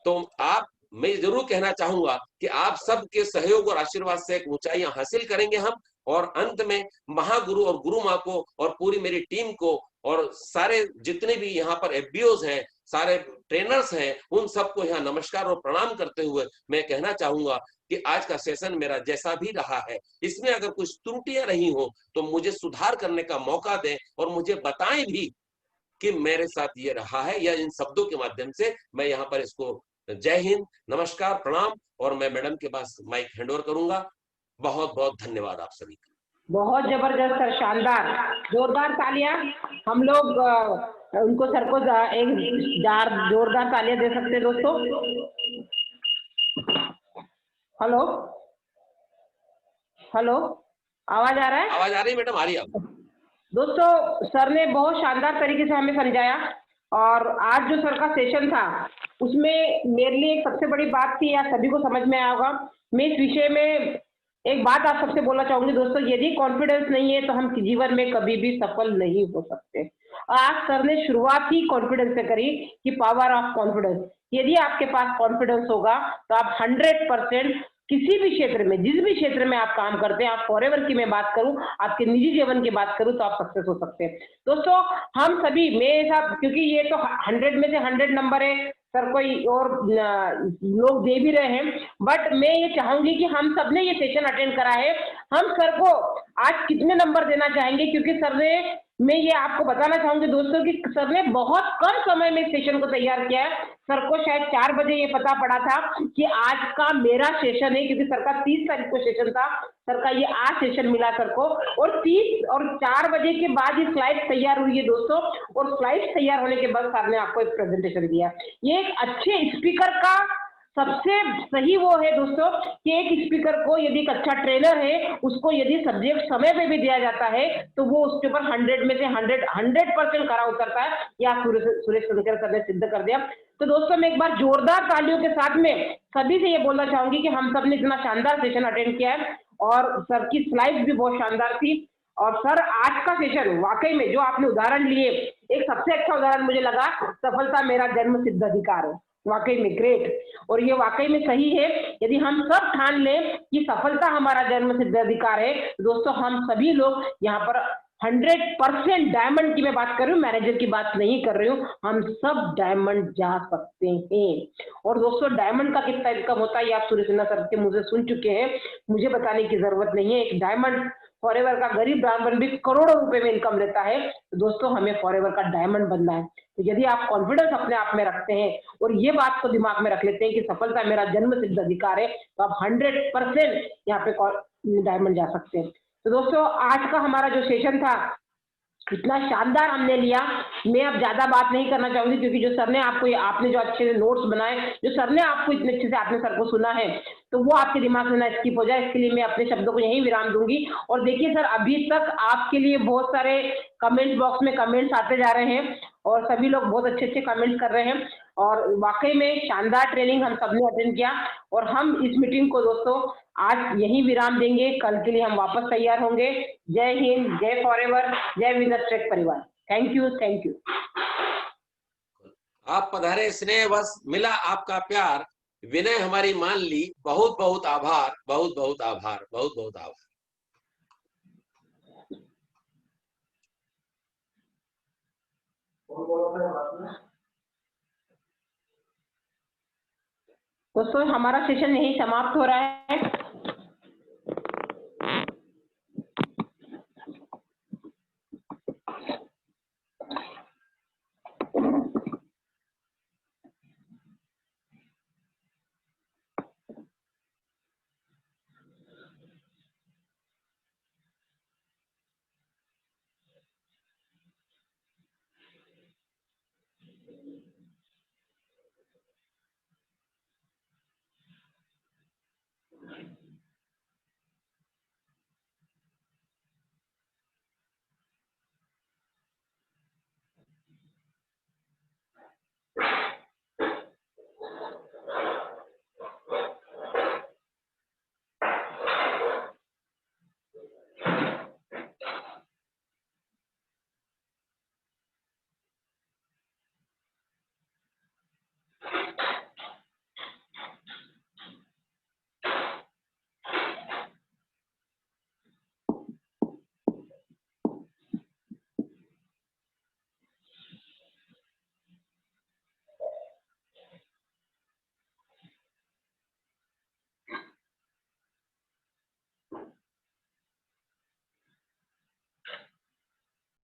तो आप, मैं जरूर कहना चाहूंगा कि आप सबके सहयोग और आशीर्वाद से एक ऊंचाइयां हासिल करेंगे हम, और अंत में महागुरु और गुरु माँ को और पूरी मेरी टीम को और सारे जितने भी यहाँ पर एफबीओज हैं, सारे ट्रेनर्स हैं, उन सबको यहाँ नमस्कार और प्रणाम करते हुए मैं कहना चाहूंगा कि आज का सेशन मेरा जैसा भी रहा है, इसमें अगर कुछ त्रुटियां रही हो तो मुझे सुधार करने का मौका दें, और मुझे बताएं भी कि मेरे साथ ये रहा है, या इन शब्दों के माध्यम से मैं यहाँ पर इसको जय हिंद, नमस्कार, प्रणाम, और मैं मैडम के पास माइक हैंडओवर करूंगा। बहुत बहुत धन्यवाद आप सभी का। बहुत जबरदस्त सर, शानदार, जोरदार तालियां। हम लोग उनको सर को एक जोरदार तालियां दे सकते हैं दोस्तों। हेलो हेलो, आवाज आ रहा है? आवाज आ रही है मैडम? आ रही है आप? दोस्तों, सर ने बहुत शानदार तरीके से हमें समझाया, और आज जो सर का सेशन था उसमें मेरे लिए एक सबसे बड़ी बात थी, या सभी को समझ में आया होगा। मैं इस विषय में एक बात आप सबसे बोलना चाहूंगी दोस्तों, यदि कॉन्फिडेंस नहीं है तो हम जीवन में कभी भी सफल नहीं हो सकते। आज सर ने शुरुआत ही कॉन्फिडेंस से करी कि पावर ऑफ कॉन्फिडेंस। यदि आपके पास कॉन्फिडेंस होगा तो आप 100% किसी भी क्षेत्र में, जिस भी क्षेत्र में आप काम करते हैं, आप फॉरएवर की मैं बात करूं, आपके निजी जीवन की बात करूं, तो आप सक्सेस हो सकते हैं। दोस्तों, हम सभी मेरे साथ, क्योंकि ये तो 100 में से 100 नंबर है, सर कोई और लोग दे भी रहे हैं, बट मैं ये चाहूंगी कि हम सब ने ये सेशन अटेंड करा है, हम सर को आज कितने नंबर देना चाहेंगे, क्योंकि सर ने, मैं ये आपको बताना चाहूंगी दोस्तों कि सर ने बहुत कम समय में सेशन को तैयार किया है। सर को शायद 4 बजे ये पता पड़ा था कि आज का मेरा सेशन है, क्योंकि सर का 30 तारीख को सेशन था, सर का ये आज सेशन मिला सर को, और 30 और 4 बजे के बाद ये स्लाइड तैयार हुई है दोस्तों, और स्लाइड तैयार होने के बाद सर ने आपको एक प्रेजेंटेशन दिया। ये एक अच्छे स्पीकर का सबसे सही वो है दोस्तों कि एक स्पीकर को, यदि एक अच्छा ट्रेनर है, उसको यदि सब्जेक्ट समय पे भी दिया जाता है तो वो उसके ऊपर 100 में से 100% खरा उतरता है। या सुरेश सुनकर सर ने सिद्ध कर दिया। तो दोस्तों, मैं एक बार जोरदार तालियों के साथ में सभी से ये बोलना चाहूंगी कि हम सब ने इतना शानदार सेशन अटेंड किया है, और सर की स्लाइड्स भी बहुत शानदार थी। और सर, आज का सेशन वाकई में जो आपने उदाहरण लिए, एक सबसे अच्छा उदाहरण मुझे लगा, सफलता मेरा जन्म सिद्ध अधिकार है। वाकई में ग्रेट, और ये वाकई में सही है। यदि हम सब ठान लें कि सफलता हमारा जन्म सिद्ध अधिकार है, तो दोस्तों हम सभी लोग यहाँ पर 100% डायमंड की मैं बात कर रही हूँ, मैनेजर की बात नहीं कर रही हूँ, हम सब डायमंड जा सकते हैं। और दोस्तों, डायमंड का कितना इनकम होता है ये आप सूर्य सिन्हा सर के मुंह से सुन चुके हैं, मुझे बताने की जरूरत नहीं है। एक डायमंड फॉरएवर का गरीब ब्राह्मण भी करोड़ों रुपए में इनकम लेता है। तो दोस्तों, हमें फॉरएवर का डायमंड बनना है। तो यदि आप कॉन्फिडेंस अपने आप में रखते हैं और ये बात को दिमाग में रख लेते हैं कि सफलता मेरा जन्म सिद्ध अधिकार है, तो आप 100% यहाँ पे डायमंड जा सकते हैं। तो दोस्तों, आज का हमारा जो सेशन था इतना शानदार हमने लिया। मैं अब ज्यादा बात नहीं करना चाहूंगी, क्योंकि जो सर ने आपको, आपने जो अच्छे से नोट्स बनाए, जो सर ने आपको इतने अच्छे से, आपने सर को सुना है, तो वो आपके दिमाग से ना स्किप हो जाए, इसके लिए मैं अपने शब्दों को यहीं विराम दूंगी। और देखिए सर, अभी तक आपके लिए बहुत सारे कमेंट बॉक्स में कमेंट्स आते जा रहे हैं, और सभी लोग बहुत अच्छे अच्छे कमेंट्स कर रहे हैं, और वाकई में शानदार ट्रेनिंग हम सबने अटेंड किया। और हम इस मीटिंग को दोस्तों आज यहीं विराम देंगे, कल के लिए हम वापस तैयार होंगे। जय हिंद, जय फॉरएवर, जय विनर ट्रैक परिवार। Thank you, thank you. आप पधारे, स्नेह बस मिला आपका प्यार, विनय हमारी मान ली, बहुत बहुत आभार, बहुत बहुत आभार, बहुत बहुत आभार। दोस्तों, हमारा सेशन यही समाप्त हो रहा है।